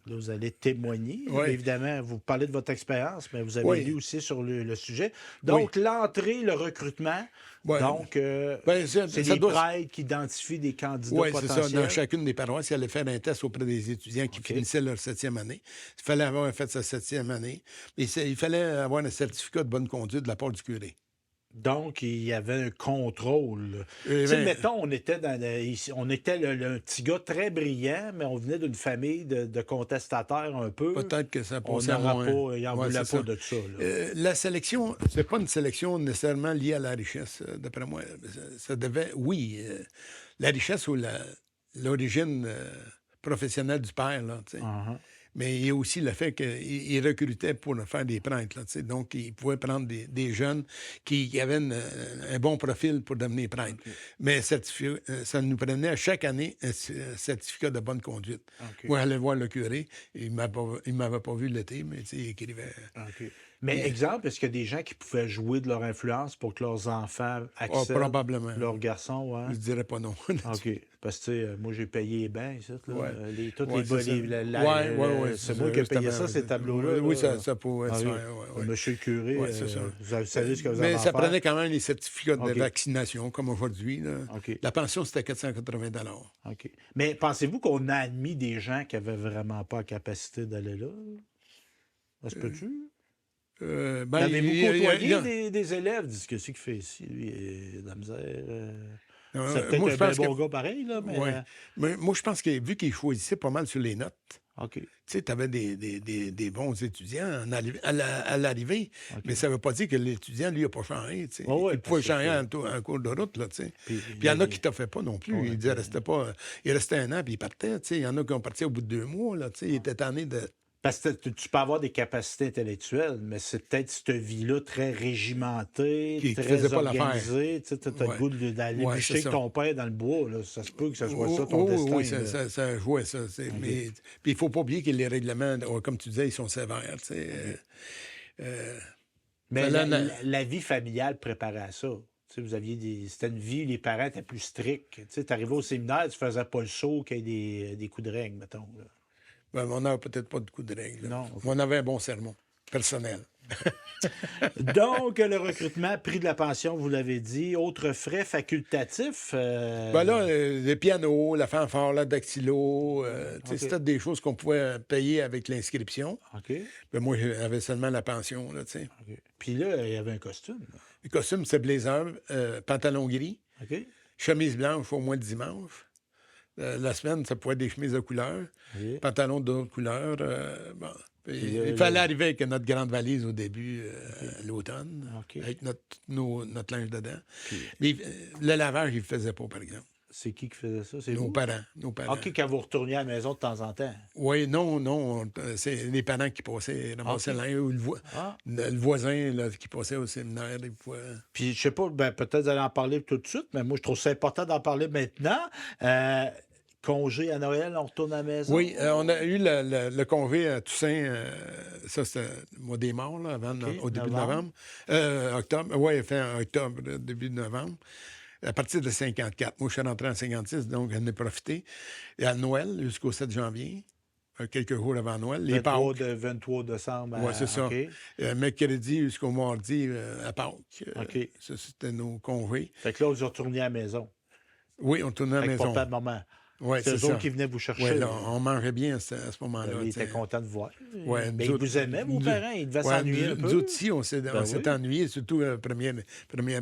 Là, vous allez témoigner. Oui. Évidemment, vous parlez de votre expérience, mais vous avez Oui. lu aussi sur le sujet. Donc, l'entrée, le recrutement. Ouais. Donc, Ben, c'est ça des doit- prêtres qui identifient des candidats Oui, c'est potentiels. ça. Dans chacune des paroisses, il allait faire un test auprès des étudiants qui OK. finissaient leur 7e année. Il fallait avoir fait sa 7e année. Et il fallait avoir un certificat de bonne conduite de la part du curé. Donc, il y avait un contrôle. Eh Tu sais, ben- mettons, on était on était un petit gars très brillant, mais on venait d'une famille de contestataires un peu. Peut-être que ça On passait à n'aura moins. pas, il n'en Ouais, voulait c'est pas ça. de ça. Là. La sélection, c'est pas une sélection nécessairement liée à la richesse, d'après moi. Ça devait, oui, la richesse ou l'origine professionnelle du père, là, tu sais. Uh-huh. Mais il y a aussi le fait qu'il recrutait pour faire des prêtres. Là, tu sais. Donc, il pouvait prendre des jeunes qui avaient un bon profil pour devenir prêtre. OK. Mais ça nous prenait à chaque année un certificat de bonne conduite. OK. Moi, j'allais voir le curé. Il ne m'avait pas vu l'été, mais tu sais, il écrivait. OK. Mais exemple, est-ce qu'il y a des gens qui pouvaient jouer de leur influence pour que leurs enfants accèdent? Probablement. Leurs garçons, ouais. Je dirais pas non. OK. Parce que, tu sais, moi, j'ai payé bien, ça. Là. Ouais. Tous Ouais, les c'est ça. ouais, c'est moi qui ai payé ça, ces tableaux-là. Oui, là. ça pouvait se OK. faire. Ouais. Monsieur le curé, Ouais, c'est ça. vous savez ce que vous avez Mais à ça faire? prenait quand même les certificats de OK. vaccination, comme aujourd'hui. Là. OK. La pension, c'était 480 OK. Mais pensez-vous qu'on a admis des gens qui n'avaient vraiment pas la capacité d'aller là? Ça se peut-tu? Ben, Avez-vous côtoyé des élèves? Dis que c'est qu'il fait ici, lui, il a de la misère. C'est peut-être moi, un je bien pense bon que... gars pareil, là, mais... Ouais. Mais moi, je pense que vu qu'ils choisissaient pas mal sur les notes, OK. tu sais, tu avais des bons étudiants à l'arrivée, OK. mais ça ne veut pas dire que l'étudiant, lui, n'a pas changé. Tu sais. Oh ouais, il pouvait parce que changer en cours de route. Là, tu sais. Puis Puis il y en a qui ne t'offraient pas non plus. Ouais, Ils disaient, il restait un an, puis ils partaient. Tu sais. Il y en a qui ont parti au bout de 2 mois. Là, tu sais. Ils étaient tannés de... Parce que tu peux avoir des capacités intellectuelles, mais c'est peut-être cette vie-là très régimentée, Qui très faisait pas l'affaire. organisée. Tu as le Ouais. goût d'aller Ouais, bûcher c'est avec ça. ton père dans le bois. Là. Ça se peut que ce soit ça ton destin. Oui, là. ça jouait, ça. Mais, puis il ne faut pas oublier que les règlements, comme tu disais, ils sont sévères. Tu sais. Mais Ça, la vie familiale préparait à ça. Tu sais, vous aviez c'était une vie, les parents étaient plus stricts. Tu arrivais au séminaire, tu faisais pas le saut qu'il y ait des coups de règle, mettons. Là. Ben, on n'avait peut-être pas de coup de règle. Non. On avait un bon sermon personnel. Donc, le recrutement, prix de la pension, vous l'avez dit. Autres frais facultatifs. Ben là, le piano, la fanfare, la dactylo, OK. c'était des choses qu'on pouvait payer avec l'inscription. OK. Ben moi, j'avais seulement la pension. Là, tu sais. OK. Puis là, il y avait un costume. Là. Le costume, c'est blazer, pantalon gris, OK. chemise blanche au moins le dimanche. La semaine, ça pouvait être des chemises de couleur, OK. pantalon d'autres couleurs. Bon. Puis, Puis, il fallait arriver avec notre grande valise au début, à l'automne, OK. avec notre linge dedans. Puis, Mais le lavage, il ne le faisait pas, par exemple. c'est qui faisait ça? C'est Nos vous? parents. OK, quand vous retourniez à la maison de temps en temps. Oui, non, c'est les parents qui passaient, ramassaient OK. le linge, ou Ah. le voisin là, qui passait au séminaire. Des fois. Puis, je sais pas, ben, peut-être vous allez en parler tout de suite, mais moi, je trouve ça important d'en parler maintenant. Congé à Noël, on retourne à la maison. Oui, on a eu le congé à Toussaint, ça c'était le mois des morts, là, au début novembre. de novembre. Octobre, oui, fin octobre, début de novembre. À partir de 54. Moi, je suis rentré en 56, donc j'en ai profité. Et à Noël, jusqu'au 7 janvier. quelques jours avant Noël. Les Pâques. 23 décembre. Oui, c'est ça. OK. Mercredi jusqu'au mardi à Pâques. OK. Ça, c'était nos congés. Fait que là, vous retournez à la maison. Oui, on tournait à la Fait que maison. papa et maman. Oui, C'est c'est eux ça. autres qui venaient vous chercher. Oui, là, on mangeait bien à ce moment-là. Ils étaient contents de voir. Ouais, Mais ils vous aimaient, vos parents? Ils devaient s'ennuyer un peu? Nous autres aussi, on s'est oui. ennuyés, surtout la première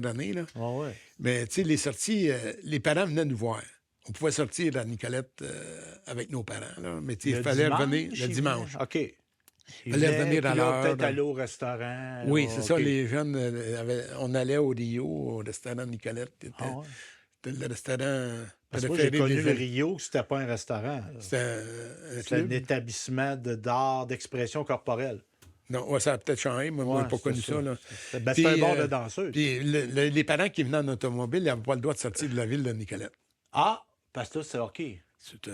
année. Là. Ah ouais. Mais tu sais, les sorties, les parents venaient nous voir. On pouvait sortir à Nicolette avec nos parents. Là. Mais tu sais, il fallait revenir le dimanche. OK. Il fallait revenir à l'heure. Peut-être aller au restaurant. Oui, c'est ça. OK. Les jeunes, on allait au Rio, au restaurant Nicolette. Ah ouais. C'était le restaurant Parce que moi, j'ai préféré connu des le jeunes. Rio, c'était pas un restaurant. là. C'était un C'était un club. établissement d'art, d'expression corporelle. Non, ouais, ça a peut-être changé. Moi, Ouais, j'ai pas connu c'était ça. Là. Ben, Puis, c'était un bar de danseuses. Puis les parents qui venaient en automobile, ils n'avaient pas le droit de sortir de la ville de Nicolette. Ah, parce que là, c'est OK. C'était...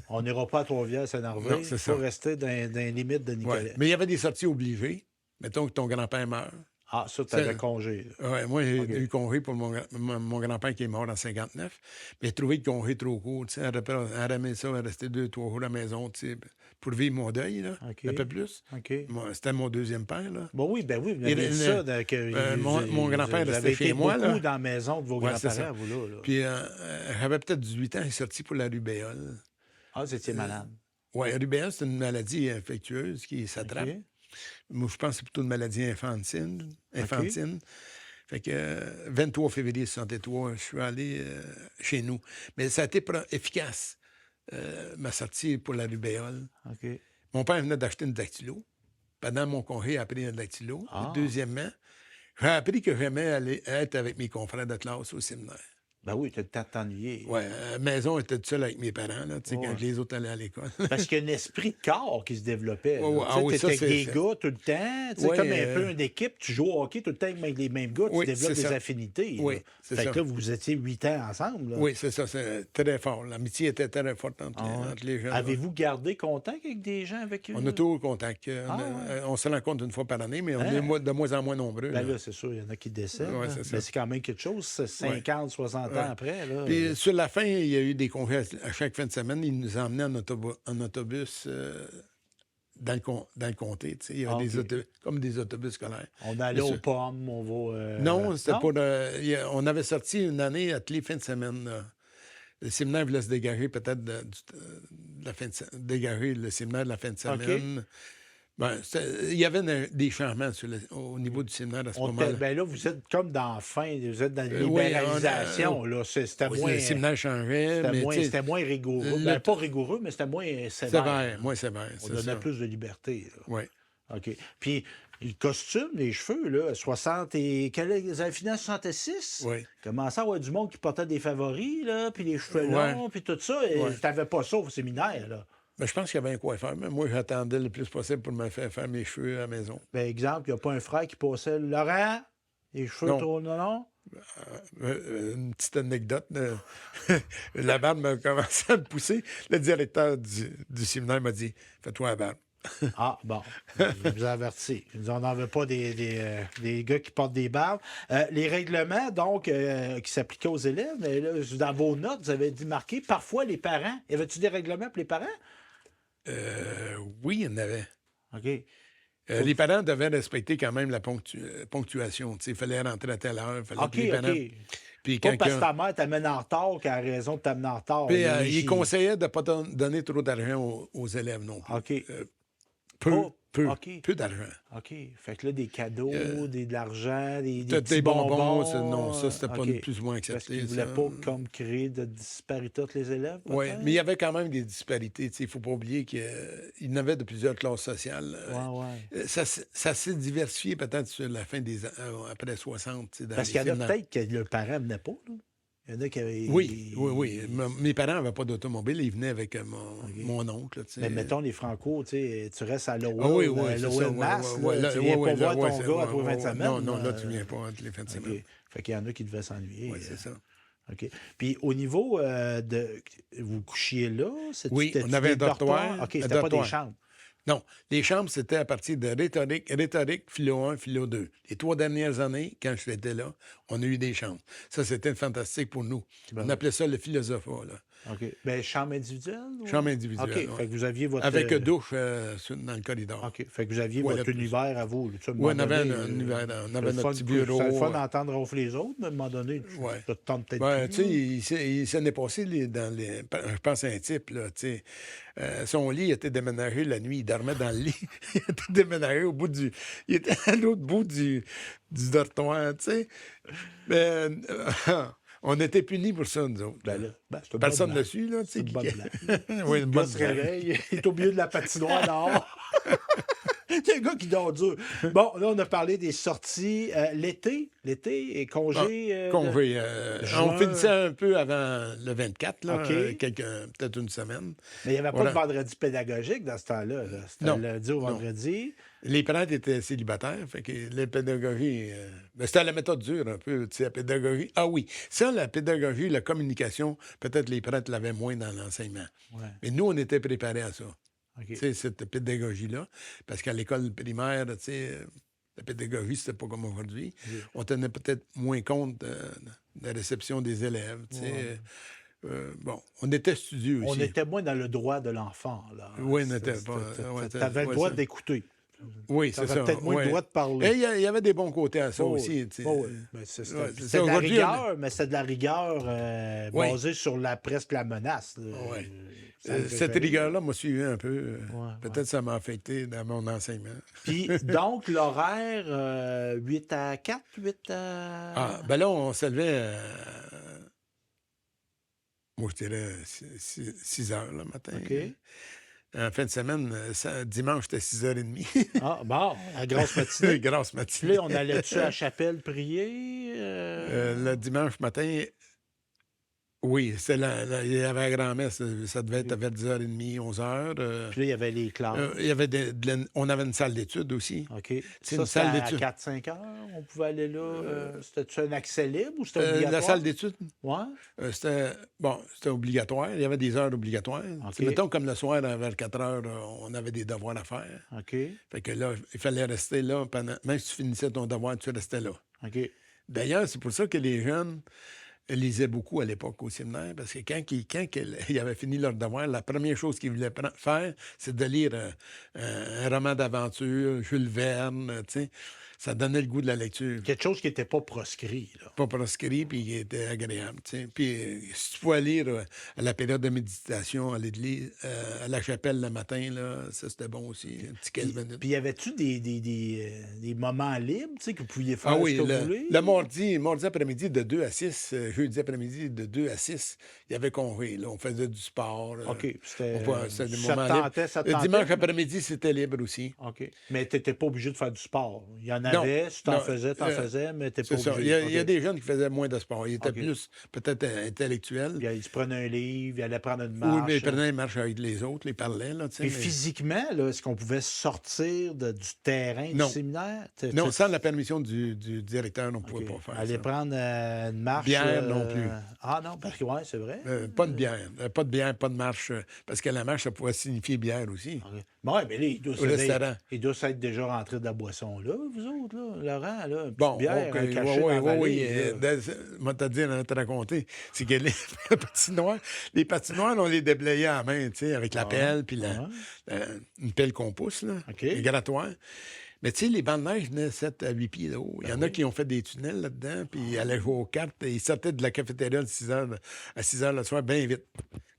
On n'ira pas à Trois-Rivières, s'énerver. Non, Il c'est faut ça. rester dans les limites de Nicolet. Ouais. Mais il y avait des sorties obligées. Mettons que ton grand-père meurt. Ah, ça, tu avais congé. là. Ouais, moi, j'ai OK. eu congé pour mon grand-père qui est mort en 59. Mais j'ai trouvé le congé trop court. Tu sais, elle aimait ça, elle restait 2-3 jours à la maison, tu sais, pour vivre mon deuil, là, OK. un peu plus. OK. C'était mon deuxième père, là. Bon, oui, ben oui, vous Et avez dit ça. mon grand-père vous restait avez chez été moi, beaucoup là. dans la maison de vos Ouais, c'est grands-parents, ça. vous, là. Puis j'avais peut-être 18 ans, il est sorti pour la rubéole. Ah, vous étiez malade. Oui, la rubéole, c'est une maladie infectieuse qui s'attrape. OK. Moi, je pense que c'est plutôt une maladie infantine. Fait que 23 février 63, je suis allé chez nous. Mais ça a été efficace, ma sortie pour la rubéole. OK. Mon père venait d'acheter une dactylo. Pendant mon congé, il a appris une dactylo. Ah. Et deuxièmement, j'ai appris que j'aimais aller être avec mes confrères de classe au séminaire. Ben oui, tu as le temps de t'ennuyer. Oui, à la maison, j'étais tout seul avec mes parents, là, tu sais, Ouais. quand les autres allaient à l'école. Parce qu'il y a un esprit de corps qui se développait. Ouais, ouais. Ah oui, Tu ça, étais avec c'est- des gars tout le temps, tu sais, Ouais, comme un peu une équipe, tu joues au hockey tout le temps avec les mêmes gars, Oui, tu développes c'est des ça. affinités. Oui, là. c'est Fait ça. que là, vous étiez 8 ans ensemble. Là. Oui, c'est ça, c'est très fort. L'amitié était très forte entre, entre les jeunes. Avez-vous gardé contact avec des gens avec eux? On a toujours contact. Ah, On se rencontre une fois par année, mais on Hein? est de moins en moins nombreux. Ben là. là, c'est sûr, il y en a qui décèdent. Ouais, là. c'est ça. Mais c'est quand même quelque chose, c'est 50, 60 ans après. Là. Puis sur la fin, il y a eu des congés à chaque fin de semaine. Ils nous emmenaient en autobus dans le comté. Tu sais. Il y avait OK. comme des autobus scolaires. On allait Mais aux pommes, on va... Non, c'était pour... on avait sorti une année à tous les fins de semaine. Là. Le séminaire voulait se dégager peut-être de la fin de dégager le séminaire de la fin de semaine. Ben, il y avait des changements au niveau du séminaire à ce moment-là. Ben là, vous êtes comme dans la fin, vous êtes dans la Oui, libéralisation. là. C'était Oui, moins... le séminaire changeait, mais tu sais, C'était moins rigoureux. le- Ben, pas rigoureux, mais c'était moins sévère. sévère, moins sévère, On c'est donnait ça. plus de liberté. là. Oui. OK. Puis, le costume, les cheveux, là, 60 et... Vous avez fini en 66? Oui. Commençait à avoir du monde qui portait des favoris, là, puis les cheveux Ouais. longs, puis tout ça. Et Ouais. t'avais pas ça au séminaire, là. Ben, je pense qu'il y avait un coiffeur, mais moi, j'attendais le plus possible pour me faire mes cheveux à la maison. Ben, exemple, il n'y a pas un frère qui passait Laurent, les cheveux Non. trop... Non? Une petite anecdote. La barbe m'a commencé à me pousser. Le directeur du séminaire m'a dit « Fais-toi la barbe. Ah, bon. Je vous avertis. On n'en veut pas des gars qui portent des barbes. Les règlements, donc, qui s'appliquaient aux élèves, mais là, dans vos notes, vous avez dit marquer parfois les parents. Y avait-tu des règlements pour les parents? » Oui, il y en avait. OK. Les parents devaient respecter quand même la ponctuation. Il fallait rentrer à telle heure. Fallait OK, que les parents... OK. Puis Pas quand parce que ta mère t'amène en retard qu'elle a raison de t'amener en retard. Puis, Là, il conseillait de ne pas donner trop d'argent aux élèves non plus. OK. Peu OK. d'argent. OK. Fait que là, des cadeaux, de l'argent, des Des petits bonbons, bonbons. non, ça, c'était pas OK. plus ou moins Parce accepté. qu'ils ne voulaient ça. pas comme créer de disparité entre les élèves? Oui, peut-être? mais il y avait quand même des disparités. Il ne faut pas oublier qu'il y en avait de plusieurs classes sociales. Ouais. Ça s'est diversifié peut-être sur la fin des après 60. Dans Parce les qu'il y en a films. peut-être que le parent ne venait pas. Là. Il y en a qui avaient... Oui. Mes parents n'avaient pas d'automobile. Ils venaient avec mon oncle. Tu sais. Mais mettons les Franco, tu restes à Lowell, Ah oui, c'est Lowell ça, Mass, ouais, là, tu viens pas voir ton c'est- gars à tous les fins de ouais, semaine. Non, là, tu ne viens pas à tous les fins de semaine. OK. Fait qu'il y en a qui devaient s'ennuyer. Oui, c'est ça. OK. Puis au niveau de... Vous couchiez là? Oui, C'était-tu on avait des un dortoir. OK, un c'était pas des dortoir. chambres. Non, les chambres, c'était à partir de rhétorique, philo 1, philo 2. Les 3 dernières années, quand j'étais là, on a eu des chambres. Ça, c'était fantastique pour nous. On appelait ça le philosophat. Là. OK. Ben, chambre individuelle? Ou... Chambre individuelle. OK. Ouais. Fait que vous aviez votre. Avec douche dans le corridor. OK. Fait que vous aviez Toilette votre aussi. univers à vous. Tu sais, à un Oui, on moment avait donné, un univers, on avait c'est notre petit bureau. C'est le fun d'entendre ronfler les autres, mais à un moment donné, Ouais. ça te tente peut-être Ben, plus. tu sais, il s'en est passé dans les. Je pense à un type, là, tu sais. Son lit était déménagé la nuit. Il dormait dans le lit. Il était déménagé au bout du. Il était à l'autre bout du dortoir, tu sais. Mais, on était punis pour ça, nous autres. Ben là, c'est une Personne bonne blague. dessus, là, tu sais. C'est une bonne blague. Oui, une Le bonne gars se blague. réveille, il est au milieu de la patinoire dehors. Il y a un gars qui dort dur. Bon, là, on a parlé des sorties. L'été et congé. Congé. juin. On finissait un peu avant le 24, là, OK. peut-être une semaine. Mais il n'y avait Voilà. pas de vendredi pédagogique dans ce temps-là. Là. C'était Non. le lundi au vendredi. Les prêtres étaient célibataires, fait que les pédagogies... ben, c'était la méthode dure un peu, tu sais, la pédagogie. Ah oui, ça, la pédagogie, la communication, peut-être les prêtres l'avaient moins dans l'enseignement. Ouais. Mais nous, on était préparés à ça. OK. Tu sais, cette pédagogie-là. Parce qu'à l'école primaire, tu sais, la pédagogie, c'était pas comme aujourd'hui. Oui. On tenait peut-être moins compte de la réception des élèves, tu sais. Bon, on était studieux aussi. On était moins dans le droit de l'enfant. Là. Oui, on n'était pas... ouais, Tu avais le ouais, droit ça. d'écouter. Oui, Tu c'est avais ça. peut-être moins ouais. le droit de parler. Et il y avait des bons côtés à ça Oh, aussi. Tu sais. oh, oui. Ben, c'était Ouais, c'était ça. de la Aujourd'hui, rigueur, mais c'est de la rigueur Oui. basée sur presque la menace. Là. Ouais. Ça me Cette fait- rigueur-là m'a suivi un peu. Ouais, Peut-être ça m'a affecté dans mon enseignement. Puis, donc, l'horaire, 8 à 4, 8 à... Ah, ben là, on se levait moi, je dirais 6 heures le matin. OK. En fin de semaine, dimanche, c'était 6h30. Ah, bon, la grosse matinée. Grosse Puis matinée. là, on allait-tu à la chapelle prier? Le dimanche matin, oui, il y avait la grand-messe. Ça devait être vers 10h30, 11h. Puis là, il y avait les classes. Il y avait on avait une salle d'études aussi. OK. C'est Ça, une c'était salle à d'études. 4-5 heures? On pouvait aller là? C'était-tu un accès libre ou c'était obligatoire? La salle d'études, Ouais. c'était obligatoire. Il y avait des heures obligatoires. OK. Tu sais, mettons, comme le soir, vers 4 heures, on avait des devoirs à faire. OK. Fait que là, il fallait rester là pendant. Même si tu finissais ton devoir, tu restais là. OK. D'ailleurs, c'est pour ça que les jeunes lisaient beaucoup à l'époque au séminaire, parce que quand ils avaient fini leur devoir, la première chose qu'ils voulaient faire, c'est de lire un roman d'aventure, Jules Verne, tu sais. Ça donnait le goût de la lecture. Quelque chose qui n'était pas proscrit, là. Pas proscrit, puis qui était agréable, tu sais. Puis si tu pouvais lire à la période de méditation à l'église, à la chapelle le matin, là, ça c'était bon aussi, un petit 15 minutes. Puis y avait-tu des moments libres, tu sais, que vous pouviez faire Ah oui, ce que vous voulez? le mardi après-midi de 2 à 6, jeudi après-midi de 2 à 6, il y avait congé. Là, on faisait du sport. OK. C'était C'était des ça moments te libres. tentait, ça te Le tentait? dimanche après-midi, c'était libre aussi. OK. Mais tu n'étais pas obligé de faire du sport. Il y en Non, avait, si tu en non, faisais, mais tu n'étais C'est pas ça. obligé. Il y a OK. des jeunes qui faisaient moins de sport. Ils étaient OK. plus peut-être intellectuels. Puis, il se prenait un livre, il allait prendre une Oui, marche. mais ils prenaient une marche avec les autres, ils parlaient. Là, tu sais, Puis mais- physiquement, là, est-ce qu'on pouvait sortir du terrain Non. du séminaire? Non, sans la permission du directeur, on ne OK. pouvait pas faire Aller ça. prendre une marche. Bière non plus. Ah non, parce que ouais, c'est vrai. Pas de bière. Pas de bière, pas de marche. Parce que la marche, ça pouvait signifier bière aussi. OK. Bon, ouais, mais là, Au restaurant. il doit s'être déjà rentré de la boisson là, vous autres, là, Laurent, là, une petite Bon, bière OK, cachée dans la oui. valise, là. Moi, te dire, te raconter, c'est que les patinoires, on les déblayait à la main, tu sais, avec la pelle, puis une pelle qu'on pousse, là, OK. les grattoirs. Mais tu sais, les bancs de neige venaient 7 à 8 pieds de haut. Il y en a oui. qui ont fait des tunnels là-dedans, puis ils allaient jouer aux cartes. Et ils sortaient de la cafétéria à 6 heures le soir, bien vite.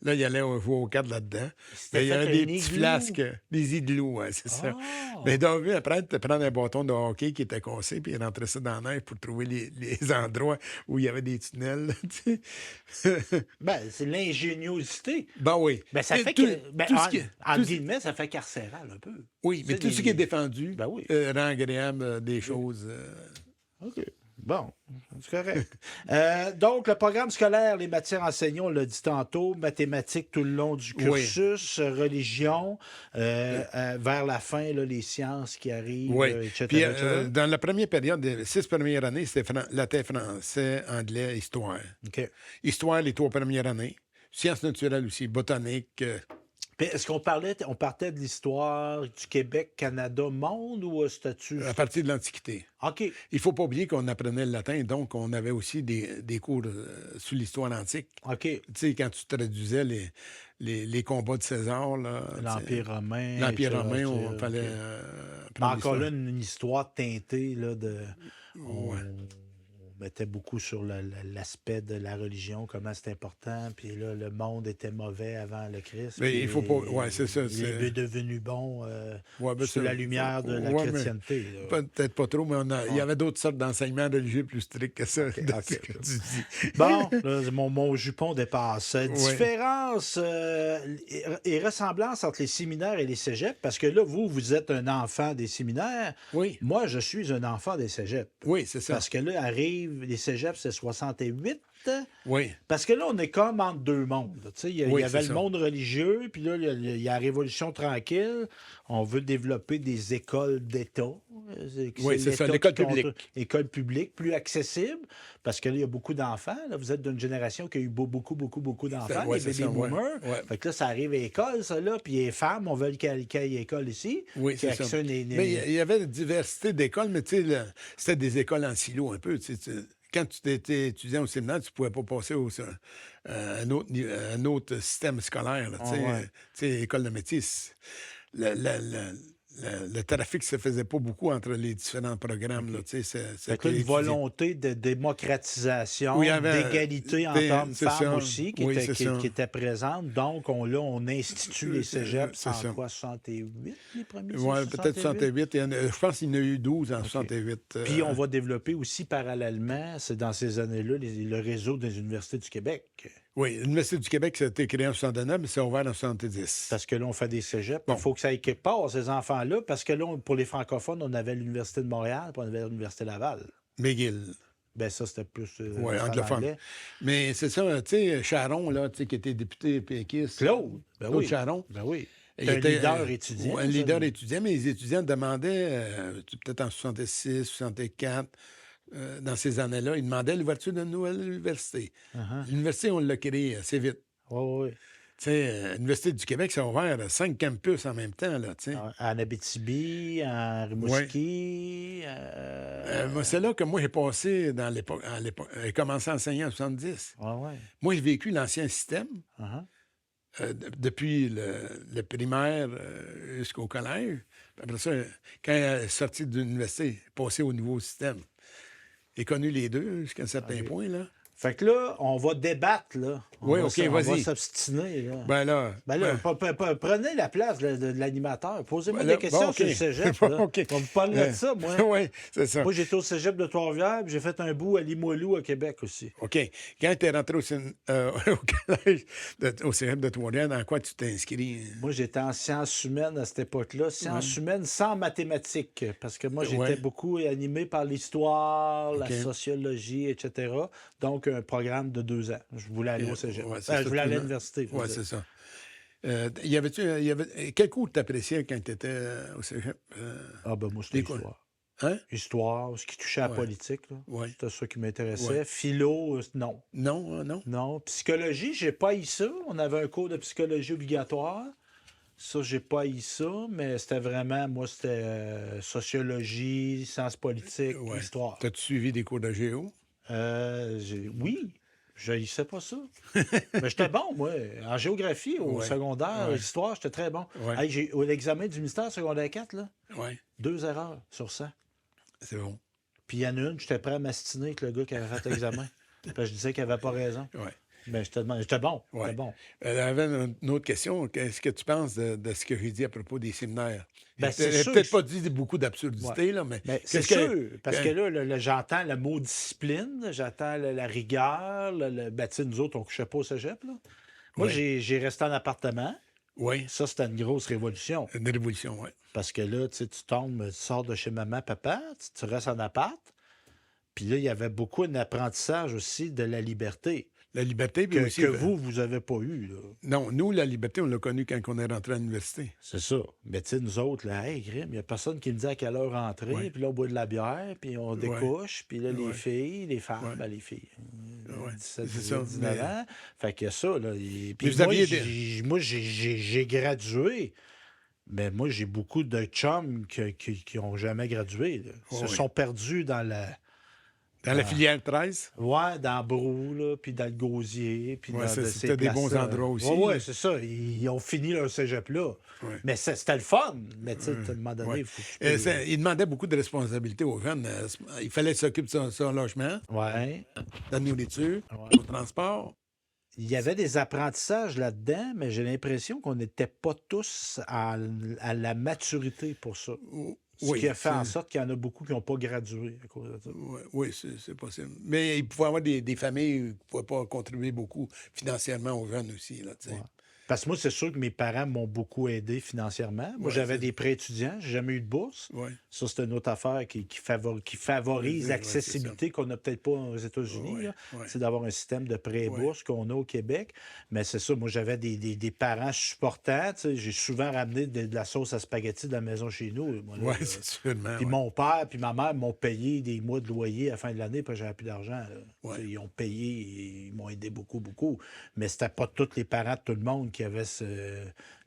Là, ils allaient jouer aux cartes là-dedans. C'était Il y avait fait des un petits igloo? flasques, des igloos, ouais, c'est ça. Ah! Mais donc, vu après, tu prendre un bâton de hockey qui était cassé, puis il rentrait ça dans la neige pour trouver les endroits où il y avait des tunnels. Tu sais. Ben, c'est l'ingéniosité. Ben oui. Ben, ça Et fait tout- que. Ben, tout ce qui- en tout ce- guillemets, ça fait carcéral un peu. Oui, mais C'est tout ce qui est défendu Ben oui. rend agréable des choses. OK. Bon, c'est correct. Donc, le programme scolaire, les matières enseignées, on l'a dit tantôt, mathématiques tout le long du Oui. cursus, religion, vers la fin, là, les sciences qui arrivent, Oui. etc. Puis, etc. dans la première période, les 6 premières années, c'était latin, français, anglais, histoire. OK. Histoire, les 3 premières années. Sciences naturelles aussi, botanique, Puis est-ce on partait de l'histoire du Québec, Canada, monde ou statut? À partir de l'Antiquité. OK. Il ne faut pas oublier qu'on apprenait le latin, donc on avait aussi des cours sur l'histoire antique. OK. Tu sais, quand tu traduisais les combats de César, là, L'Empire romain. l'Empire etc., romain, etc., on fallait OK. Mais prendre encore là, l'histoire. une histoire teintée, là, on, Ouais. on mettait beaucoup sur l'aspect de la religion, comment c'est important, puis là, le monde était mauvais avant le Christ, Mais puis il faut pas. Ouais, c'est ça. il est devenu bon Ouais, ben, sous la lumière de la ouais, mais chrétienté. Là. peut-être pas trop, mais il y Ouais. avait d'autres sortes d'enseignements religieux plus stricts que ça, OK, dans ce OK. que tu dis. Bon, là, mon jupon dépasse. Ouais. Différence et ressemblance entre les séminaires et les cégeps, parce que là, vous êtes un enfant des séminaires. Oui, Moi, je suis un enfant des cégeps. oui, c'est ça. Parce que là, arrive, les cégeps, c'est 68. Oui, Parce que là, on est comme entre deux mondes. Tu sais, il Oui, y avait c'est le ça. monde religieux, puis là, il y a la Révolution tranquille. On veut développer des écoles d'État. Oui, c'est ça, l'État l'école qui compte- publique. École publique, plus accessible, parce que là, il y a beaucoup d'enfants. Là. Vous êtes d'une génération qui a eu beaucoup d'enfants, Ouais, les c'est baby ça, ouais. boomers. Ouais. Fait que là, ça arrive à l'école, ça, là, puis les femmes, on veut qu'il y ait école ici. Oui, Qu'il y c'est ait ça. accès à Mais il y avait une diversité d'écoles, mais tu sais, c'était des écoles en silo un peu. Quand tu étais étudiant au séminaire, tu ne pouvais pas passer à un autre système scolaire. Là, Ah ouais. tu sais, école de métis. Le trafic se faisait pas beaucoup entre les différents programmes. Là, tu sais, Fait que là, une étudié. volonté de démocratisation, Oui, il y avait, d'égalité entre c'est hommes et femmes ça. aussi, Oui, c'est ça. qui était présente. Donc, on institue les cégeps C'est en ça. quoi, 68, les premiers? Oui, c'est peut-être 68. Je pense qu'il y en a eu 12 en OK. 68. Puis, on va développer aussi parallèlement, c'est dans ces années-là, le réseau des universités du Québec. Oui, l'Université du Québec, ça a été créé en 69, mais c'est ouvert en 70. Parce que là, on fait des cégeps. Bon. Il faut que ça aille quelque part, ces enfants-là, parce que là, pour les francophones, on avait l'Université de Montréal, puis on avait l'Université Laval. McGill. Ben ça, c'était plus Oui, en anglophone. anglais. Mais c'est ça, tu sais, Charon, là, tu sais, qui était député péquiste. Claude, ben Claude oui. Charon. Ben oui. Il C'est un était, leader étudiant. Un ça, leader lui. étudiant, mais les étudiants demandaient, peut-être en 66, 64, dans ces années-là, ils demandaient l'ouverture d'une nouvelle université. Uh-huh. L'université, on l'a créée assez vite. Oui, oui. Tu sais, l'Université du Québec, ça a ouvert 5 campus en même temps, là, tu sais. En Abitibi, en Rimouski. Moi, c'est là que moi, j'ai passé dans l'époque. J'ai commencé à enseigner en 70. Ouais, ouais. Moi, j'ai vécu l'ancien système Uh-huh. depuis le primaire jusqu'au collège. Puis après ça, quand elle est sortie de l'université, passé au nouveau système. J'ai connu les deux jusqu'à un certain OK. point, là. Fait que là, on va débattre, là. Oui, OK, On va vas-y. s'obstiner, là. Ben là... Ben là, prenez la place de l'animateur. Posez-moi des questions OK. sur le cégep. Bon, Là. OK. On va vous parler de ça, moi. Oui, c'est ça. Moi, j'étais au cégep de Trois-Rivières, puis j'ai fait un bout à Limoilou, à Québec aussi. OK. Quand tu es rentré au collège, au cégep de Trois-Rivières, dans quoi tu t'es inscrit? Moi, j'étais en sciences humaines à cette époque-là. Sciences humaines sans mathématiques. Parce que moi, j'étais Ouais. beaucoup animé par l'histoire, OK. la sociologie, etc. Donc, un programme de 2 ans. Je voulais aller au cégep. Ouais, c'est ça, Je voulais aller à tout le- l'université. faut Oui, dire. c'est ça. Quel cours t'appréciais quand tu étais au cégep? Ah, ben moi, c'était Des quoi? histoire. Hein? Histoire, ce qui touchait à la Ouais. politique. Là. Oui. C'était ça qui m'intéressait. Ouais. Philo, non. Non, non. Non. Psychologie, j'ai pas eu ça. On avait un cours de psychologie obligatoire. Ça, j'ai pas eu ça, mais c'était vraiment, moi, c'était sociologie, sciences politiques, Ouais. histoire. T'as-tu suivi des cours de géo? Oui, je haïssais pas ça. Mais j'étais bon, moi. En géographie, au Ouais. secondaire, Ouais. histoire, j'étais très bon. Ouais. Hey, l'examen du ministère secondaire 4, là, Oui, 2 erreurs sur 100. c'est bon. Puis il y en a une, j'étais prêt à m'astiner avec le gars qui avait fait l'examen. Puis je disais qu'il avait pas raison. Ouais. Mais j'étais bon. J'étais Ouais. bon. J'avais une autre question. Qu'est-ce que tu penses de ce que j'ai dit à propos des séminaires? Ben, c'est J'ai sûr peut-être que pas dit beaucoup d'absurdité, là, mais... Mais c'est qu'est-ce que- sûr, parce que là, j'entends le mot discipline, j'entends la rigueur. Ben, tu sais, nous autres, on ne couchait pas au cégep. Là. Moi, Ouais. j'ai resté en appartement. Oui, Ça, c'était une grosse révolution. une révolution, oui. Parce que là, tu sais, tu tombes, tu sors de chez maman, papa, tu restes en appart. Puis là, il y avait beaucoup d'apprentissage aussi de la liberté La liberté, puis aussi... que vous n'avez pas eu. Là. Non, nous, la liberté, on l'a connue quand on est rentré à l'université. C'est ça. Mais tu sais, nous autres, là, hey, Grim, il n'y a personne qui me dit à quelle heure rentrer. Ouais. Puis là, on boit de la bière, puis on découche. Puis là, les Ouais. filles, les femmes, Ouais. ben, les filles. Ouais, 17, c'est 18, ça. 19 ans. Fait que ça, là. Mais Puis vous moi, aviez j'ai gradué, mais moi, j'ai beaucoup de chums qui ont jamais gradué, là. Ils se Oui, sont perdus dans la. dans la Dans, filière 13. ouais, dans Brou, là, puis dans le Gosier, puis Ouais, dans de ces c'était des bons places-là. endroits Ouais, aussi. ouais, c'est ça. Ils ont fini leur cégep là. Ouais. Mais c'était le fun. Mais tu sais, à un moment donné, Ouais. il faut que tu payes. Il demandait beaucoup de responsabilités aux jeunes. Il fallait s'occuper de son logement, Ouais. de la nourriture, Ouais. du transport. Il y avait des apprentissages là-dedans, mais j'ai l'impression qu'on n'était pas tous à la maturité pour ça. Ce qui Oui, a fait en sorte qu'il y en a beaucoup qui n'ont pas gradué à cause de ça. oui, c'est possible. Mais il pouvait y avoir des familles qui ne pouvaient pas contribuer beaucoup financièrement aux jeunes aussi. Là, tu sais. Ouais. Parce que moi, c'est sûr que mes parents m'ont beaucoup aidé financièrement. Moi, Ouais, j'avais des prêts étudiants, j'ai jamais eu de bourse. ouais, Ça, c'est une autre affaire qui favorise ouais, c'est ça. l'accessibilité qu'on n'a peut-être pas aux États-Unis. Ouais, Là. ouais, C'est d'avoir un système de prêts et ouais. bourses qu'on a au Québec. Mais c'est ça, moi, j'avais des parents supportants. Tu sais. J'ai souvent ramené de la sauce à spaghetti de la maison chez nous. Moi, là, Oui, c'est sûrement. puis Ouais. mon père puis ma mère m'ont payé des mois de loyer à la fin de l'année, puis j'avais plus d'argent. Là. Ouais. Tu sais, ils ont payé, ils m'ont aidé beaucoup, beaucoup. Mais c'était pas tous les parents de tout le monde qui avaient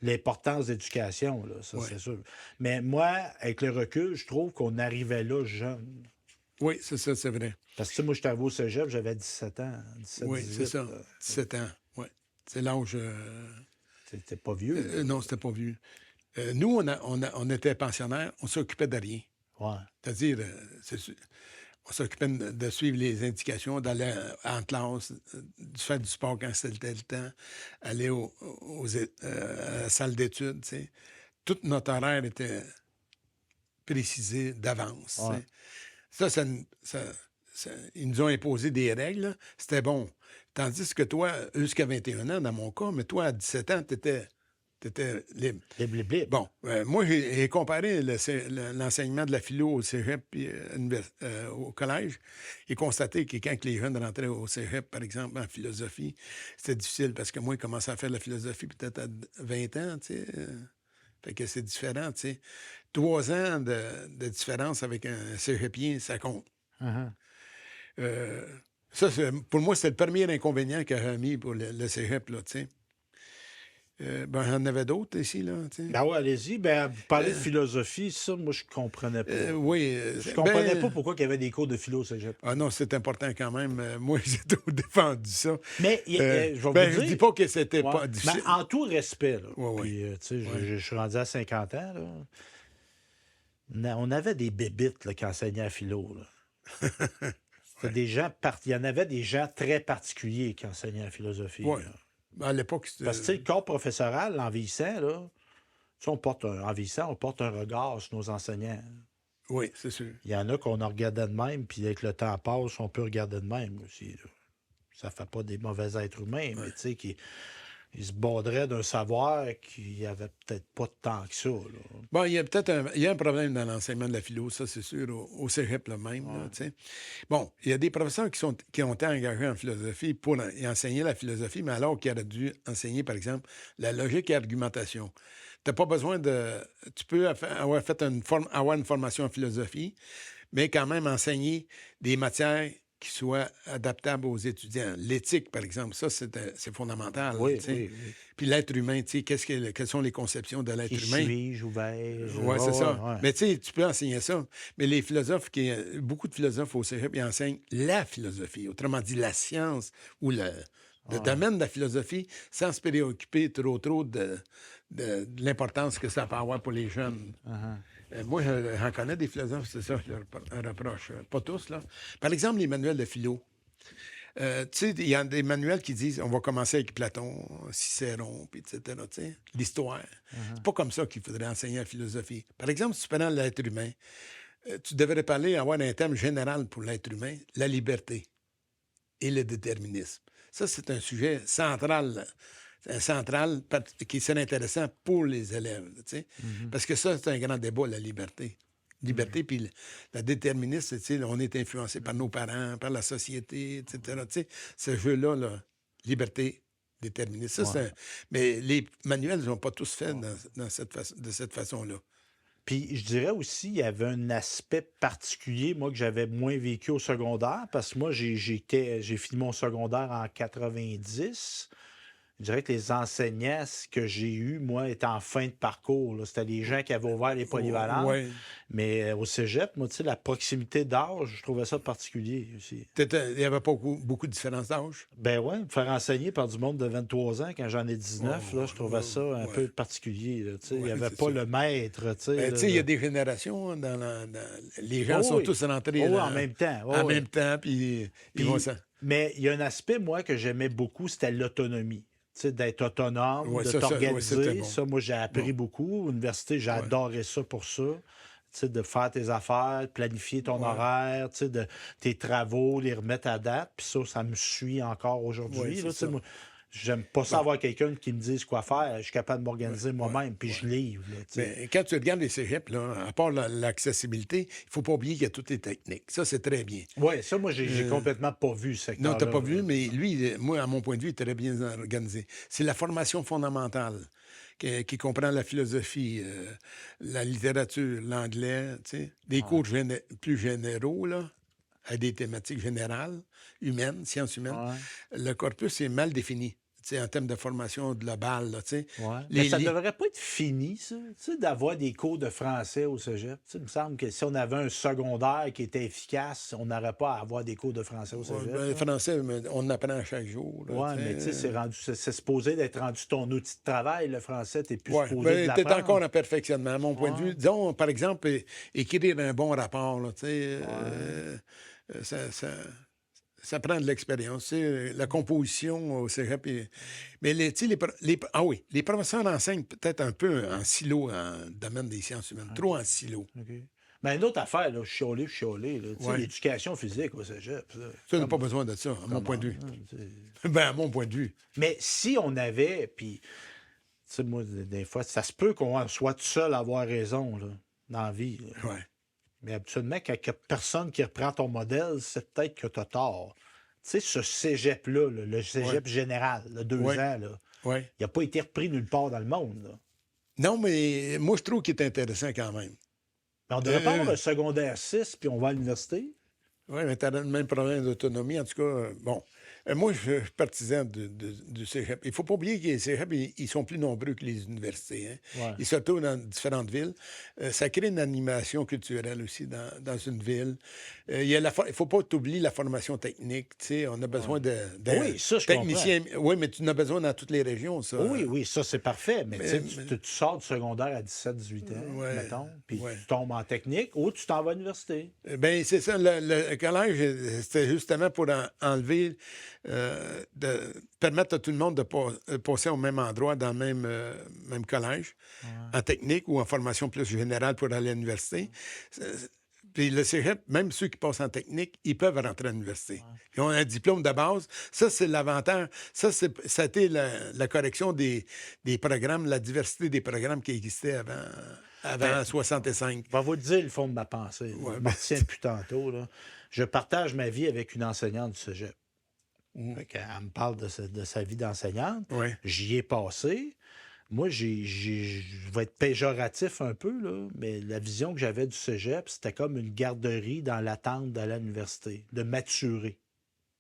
l'importance d'éducation, là, ça Ouais. c'est sûr. Mais moi, avec le recul, je trouve qu'on arrivait là jeune. Oui, c'est ça, c'est vrai. Parce que tu sais, moi, j'étais arrivé au cégep, j'avais 17 ans, 17, Oui, 18. c'est ça. 17 ans. Oui. C'est l'âge. C'était pas vieux. Là. Non, c'était pas vieux. Nous, on était pensionnaires, on s'occupait de rien. Ouais. C'est-à-dire, on s'occupait de suivre les indications, d'aller en classe, de faire du sport quand c'était le temps, aller à la salle d'études. Tu sais. Tout notre horaire était précisé d'avance. Tu Ouais. sais. Ils nous ont imposé des règles. Là. C'était bon. Tandis que toi, jusqu'à 21 ans, dans mon cas, mais toi, à 17 ans, tu étais libre. Blip. Bon, moi, j'ai comparé l'enseignement de la philo au cégep puis au collège et constaté que quand les jeunes rentraient au cégep, par exemple, en philosophie, c'était difficile parce que moi, j'ai commencé à faire de la philosophie peut-être à 20 ans, tu sais. Fait que c'est différent, tu sais. 3 ans de différence avec un cégepien, ça compte. Uh-huh. Ça, pour moi, c'est le premier inconvénient qu'il a mis pour le cégep, là, tu sais. Ben, j'en avais d'autres ici, là, tu sais. Ben ouais, allez-y. Ben, vous parlez de philosophie, ça, moi, je comprenais pas. Oui. Je comprenais pas pourquoi il y avait des cours de philo au cégep. Ah non, c'est important quand même. Moi, j'ai tout défendu ça. Mais je vais vous Je dire... dis pas que c'était Ouais. pas difficile. Mais en tout respect, là. Ouais, ouais. Puis, tu sais, Ouais. je suis rendu à 50 ans, là. On avait des bébites là, qui enseignaient à philo, là. C'était des gens il y en avait des gens très particuliers qui enseignaient la philosophie. Ouais. Là. Ben, à l'époque, c'était. Parce que tu sais, le corps professoral, en vieillissant, là, tu sais, en vieillissant, on porte un regard sur nos enseignants. Oui, c'est sûr. Il y en a qu'on en regardait de même, puis avec le temps passe, on peut regarder de même aussi. Là. Ça fait pas des mauvais êtres humains, mais tu sais, ils se bauderaient d'un savoir qu'il n'y avait peut-être pas tant que ça. Là. Bon, il y a peut-être un problème dans l'enseignement de la philo, ça, c'est sûr, au cégep là même. Là, tu sais. Bon, il y a des professeurs qui ont été engagés en philosophie pour y enseigner la philosophie, mais alors qu'ils auraient dû enseigner, par exemple, la logique et l'argumentation. Tu n'as pas besoin de... Tu peux avoir fait avoir une formation en philosophie, mais quand même enseigner des matières qui soient adaptables aux étudiants. L'éthique, par exemple, ça, c'est fondamental. Oui, tu sais. oui. Puis l'être humain, tu sais, quelles sont les conceptions de l'être Qui humain? suis-je ou vais-je? Oui, c'est ça. Ouais. Mais tu sais, tu peux enseigner ça. Mais les philosophes, beaucoup de philosophes au cégep, ils enseignent la philosophie, autrement dit la science ou le domaine de la philosophie, sans se préoccuper trop de l'importance que ça peut avoir pour les jeunes. Moi, j'en connais des philosophes, c'est ça, je leur reproche. Pas tous, là. Par exemple, les manuels de philo. Tu sais, il y a des manuels qui disent on va commencer avec Platon, Cicéron, puis etc. Tu sais, l'histoire. C'est pas comme ça qu'il faudrait enseigner la philosophie. Par exemple, si tu prends l'être humain, tu devrais avoir un thème général pour l'être humain, la liberté et le déterminisme. Ça, c'est un sujet central qui serait intéressant pour les élèves. Tu sais, parce que ça, c'est un grand débat, la liberté. Liberté, puis la déterministe, tu sais, on est influencé par nos parents, par la société, etc. Tu sais, ce jeu-là, là, liberté, déterministe. Ça, mais les manuels ne sont pas tous faits de cette façon-là. Puis je dirais aussi, il y avait un aspect particulier, moi, que j'avais moins vécu au secondaire, parce que moi, j'ai fini mon secondaire en 90. Je dirais que les enseignants que j'ai eus, moi, étaient en fin de parcours, là. C'était des gens qui avaient ouvert les polyvalentes. Oui. Mais au cégep, moi, tu sais, la proximité d'âge, je trouvais ça particulier aussi. Il n'y avait pas beaucoup de différence d'âge? Ben ouais, me faire enseigner par du monde de 23 ans quand j'en ai 19, Oh, là, je trouvais ça un ouais. peu particulier, là, tu sais. Il n'y Ouais, avait c'est pas ça. le maître, tu sais. Ben, tu sais, il y a des générations, hein, les gens Oh sont oui. tous rentrés Oh oui, dans- en même temps. Oh en oui. même temps, puis ils vont Puis, ça. mais il y a un aspect, moi, que j'aimais beaucoup, c'était l'autonomie. Tu sais, d'être autonome, Ouais, de ça, ouais, c'était t'organiser. bon. Ça, moi, j'ai appris Bon. beaucoup. À l'université, j'ai Ouais. adoré ça pour ça. Tu sais, de faire tes affaires, de planifier ton Ouais. horaire, tu sais, tes travaux, les remettre à date. Puis ça me suit encore aujourd'hui. Ouais, là, c'est tu sais, ça. moi, j'aime pas ça Bon. avoir quelqu'un qui me dise quoi faire. Je suis capable de m'organiser Ouais, moi-même, puis ouais. je livre. Là, tu sais. Mais quand tu regardes les cégeps, là, à part l'accessibilité, il ne faut pas oublier qu'il y a toutes les techniques. Ça, c'est très bien. Ouais, ça, moi, j'ai complètement pas vu ce Non, tu n'as secteur-là. pas vu, mais lui, moi, à mon point de vue, il est très bien organisé. C'est la formation fondamentale qui comprend la philosophie, la littérature, l'anglais, tu sais, des Ouais. cours plus généraux, là, à des thématiques générales, humaines, sciences humaines. Ouais. Le corpus est mal défini, tu sais, en termes de formation globale, là, tu sais. Ouais. Les Mais ça li- devrait pas être fini, ça, tu sais, d'avoir des cours de français au cégep. Tu sais, il me semble que si on avait un secondaire qui était efficace, on n'aurait pas à avoir des cours de français au Ouais, cégep. ben, le là. français, on apprend à chaque jour. Là, Ouais, mais tu sais, c'est supposé d'être rendu ton outil de travail, le français, t'es plus Oui, supposé de tu es l'apprendre. encore en perfectionnement, à mon point de Ouais. vue. Disons, par exemple, écrire un bon rapport, là, tu sais, ça prend de l'expérience. Tu sais, la composition au cégep. Mais tu sais, les professeurs enseignent peut-être un peu en silo en domaine des sciences humaines, trop en silo. OK. Mais une autre affaire, là, chiolé. Là, tu sais, Ouais. l'éducation physique au cégep. Ça, Tu n'as pas besoin de ça, à mon point de vue. Ben, à mon point de vue. Mais si on avait, puis, tu sais, moi, des fois, ça se peut qu'on soit tout seul à avoir raison, là, dans la vie. Là. Ouais. Mais habituellement, quand il n'y a personne qui reprend ton modèle, c'est peut-être que tu as tort. Tu sais, ce cégep-là, là, le cégep général, le 2 Ouais. ans, là, Ouais. il n'a pas été repris nulle part dans le monde. Là. Non, mais moi, je trouve qu'il est intéressant quand même. Mais on devrait pas avoir un secondaire 6 puis on va à l'université. Oui, mais tu as le même problème d'autonomie. En tout cas, bon. Moi, je suis partisan du cégep. Il ne faut pas oublier que les cégeps, ils sont plus nombreux que les universités. Hein. Ouais. Ils se retrouvent dans différentes villes. Ça crée une animation culturelle aussi dans une ville. Il ne faut pas oublier la formation technique. Tu sais, on a besoin de Oui, ça, je techniciens. Oui, mais tu en as besoin dans toutes les régions, ça. Oui, ça, c'est parfait. Mais, tu sais, tu sors du secondaire à 17-18 ans, Ouais, mettons, puis ouais. tu tombes en technique ou tu t'en vas à l'université. Ben c'est ça. Le collège, c'était justement pour enlever, permettre à tout le monde de passer au même endroit, dans le même collège, en technique ou en formation plus générale pour aller à l'université. Puis le cégep, même ceux qui passent en technique, ils peuvent rentrer à l'université. Ils ont un diplôme de base. Ça, c'est l'avantage. Ça a été la correction des programmes, la diversité des programmes qui existaient avant 65. Je vais vous dire le fond de ma pensée. Ouais, Je m'en retiens depuis tantôt. Là. Je partage ma vie avec une enseignante du cégep. Fait qu'elle me parle de sa vie d'enseignante. Ouais. J'y ai passé. Moi, je vais être péjoratif un peu, là, mais la vision que j'avais du cégep, c'était comme une garderie dans l'attente d'aller à l'université, de maturer.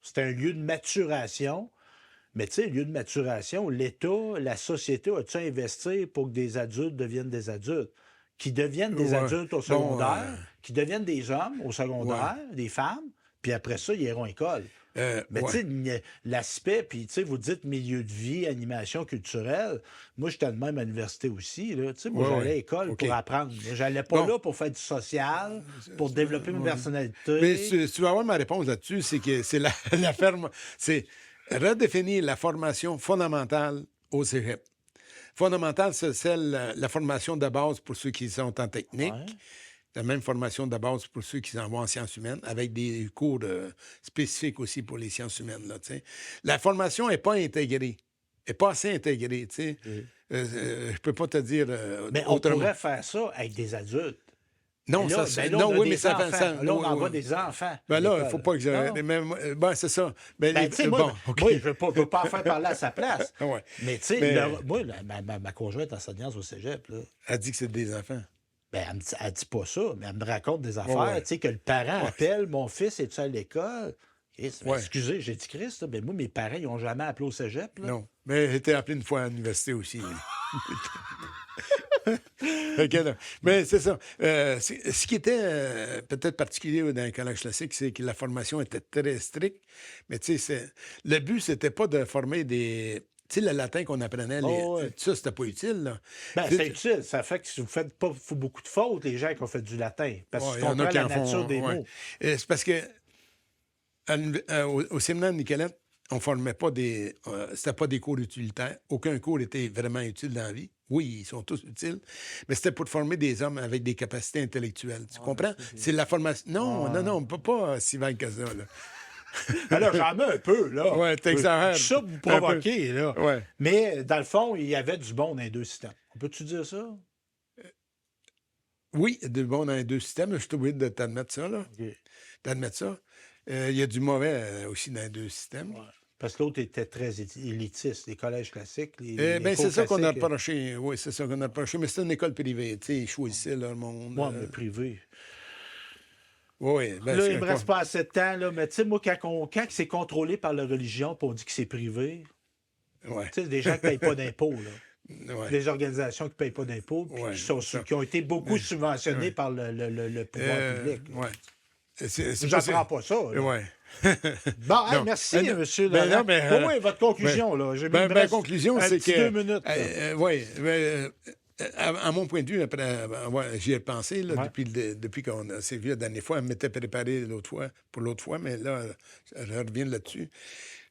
C'était un lieu de maturation. Mais tu sais, lieu de maturation, l'État, la société a-tu investi pour que des adultes deviennent des adultes? Qui deviennent des Ouais. adultes au Bon, secondaire, qui deviennent des hommes au secondaire, des femmes, puis après ça, ils iront à l'école. Mais ouais. tu sais, l'aspect, puis tu sais, vous dites milieu de vie, animation culturelle. Moi, j'étais de même à l'université aussi. Là. Tu sais, moi, Ouais, j'allais à ouais. l'école OK. pour apprendre. J'allais pas Bon. là pour faire du social, pour développer ma personnalité. Mais si tu vas avoir ma réponse là-dessus, c'est que c'est la ferme. C'est redéfinir la formation fondamentale au cégep. Fondamentale, c'est la formation de base pour ceux qui sont en technique. Ouais. La même formation de base pour ceux qui s'en vont en sciences humaines, avec des cours spécifiques aussi pour les sciences humaines. Là, t'sais. La formation n'est pas intégrée. Elle n'est pas assez intégrée. Je ne peux pas te dire Mais on autrement. pourrait faire ça avec des adultes. Non, Mais là, ça, ben là, non, on a oui, des mais ça enfants. fait ça. Là, on oui, envoie oui. des enfants. Ben à là, il ne l'école. faut pas que je. Non. Ben, c'est ça. Ben, Ben, tu sais, moi, bon, OK. moi, je ne veux pas en faire parler à sa place. Ouais. Mais tu sais, Mais- moi, ma conjointe enseignante au cégep, là, Elle dit que c'est des enfants. Ben, elle dit pas ça, mais elle me raconte des affaires. Ouais. Tu sais, que le parent Ouais. appelle, mon fils est-tu à l'école? Christ, ben, Ouais. excusez, j'ai dit Christ, là, ben moi, mes parents, ils n'ont jamais appelé au cégep. Là. Non. Mais j'ai été appelé une fois à l'université aussi. Fait que non. Mais c'est ça. Ce qui était peut-être particulier dans le collège classique, c'est que la formation était très stricte. Mais tu sais, le but, c'était pas de former des. Tu sais, le latin qu'on apprenait, Oh, ouais. ça, c'était pas utile. Là. Ben, Tu c'est sais, utile. Ça fait que si vous faites pas beaucoup de fautes, les gens qui ont fait du latin. Parce ouais, que il tu y en a comprends qui la en font. nature des Ouais. mots. C'est parce que au séminaire de Nicolette, on ne formait pas des. C'était pas des cours utilitaires. Aucun cours était vraiment utile dans la vie. Oui, ils sont tous utiles, mais c'était pour former des hommes avec des capacités intellectuelles. Tu comprends? C'est la formation. Non, non, pas si vague que ça. Là. Alors, j'en mets un peu, là. Ouais, t'exagères. Ça, vous provoquez, là. Ouais. Mais, dans le fond, il y avait du bon dans les deux systèmes. On peut-tu dire ça? Oui, bon dans les deux systèmes. Je suis obligé de t'admettre ça, là. OK. D'admettre ça. Il y a du mauvais aussi dans les deux systèmes. Ouais. Parce que l'autre était très élitiste, les collèges classiques. Ben, c'est ça qu'on a classiques. reproché. Oui, c'est ça qu'on a reproché. Mais c'était une école privée. Tu sais, ils choisissaient leur monde. Moi, mais privé. Oui, ben, Là, c'est il me reste pas assez de temps, là. Mais tu sais, moi, quand c'est contrôlé par la religion, puis on dit que c'est privé, Ouais. tu sais, des gens qui ne payent pas d'impôts, là. Ouais. Des organisations qui ne payent pas d'impôts, puis Ouais, qui ont été beaucoup subventionnées par le pouvoir public. là. Ouais. J'apprends pas ça. là. Ouais. Bon, hey, Non. merci, Ben, monsieur ben Laurent. non, mais, Pour moi, votre conclusion, là. J'ai mis Ben, une ma conclusion, c'est que. 2 minutes. là. Oui. À mon point de vue, après, j'y ai pensé là, Ouais. depuis qu'on s'est vu la dernière fois. Elle m'était préparé pour l'autre fois, mais là, je reviens là-dessus.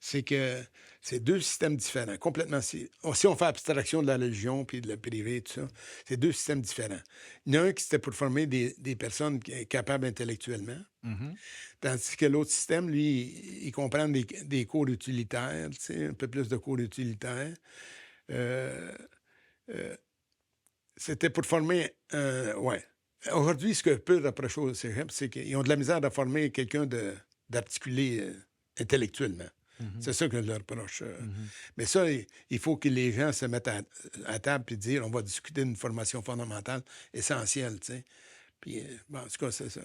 C'est que c'est deux systèmes différents, complètement. Si on fait abstraction de la religion puis de la privé et tout ça, c'est deux systèmes différents. Il y en a un qui c'était pour former des personnes capables intellectuellement, tandis que l'autre système, lui, il comprend des cours utilitaires, tu sais, un peu plus de cours utilitaires. C'était pour former ouais. Aujourd'hui, ce que je peux reprocher au cégep, c'est qu'ils ont de la misère à former quelqu'un d'articulé intellectuellement. C'est ça que je leur reproche. Mais ça, il faut que les gens se mettent à table et dire on va discuter d'une formation fondamentale essentielle, tu sais. Puis, bon, en tout cas, c'est ça.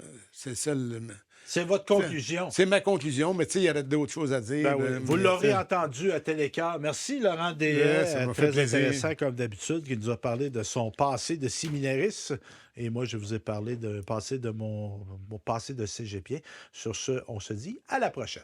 C'est votre conclusion. C'est ma conclusion, mais tu sais, il y aurait d'autres choses à dire. Ben oui. Vous l'aurez entendu à Télécart. Merci, Laurent Dehaye. Ça m'a fait Très plaisir. intéressant, comme d'habitude, qui nous a parlé de son passé de séminariste. Et moi, je vous ai parlé de mon passé de cégepien. Sur ce, on se dit à la prochaine.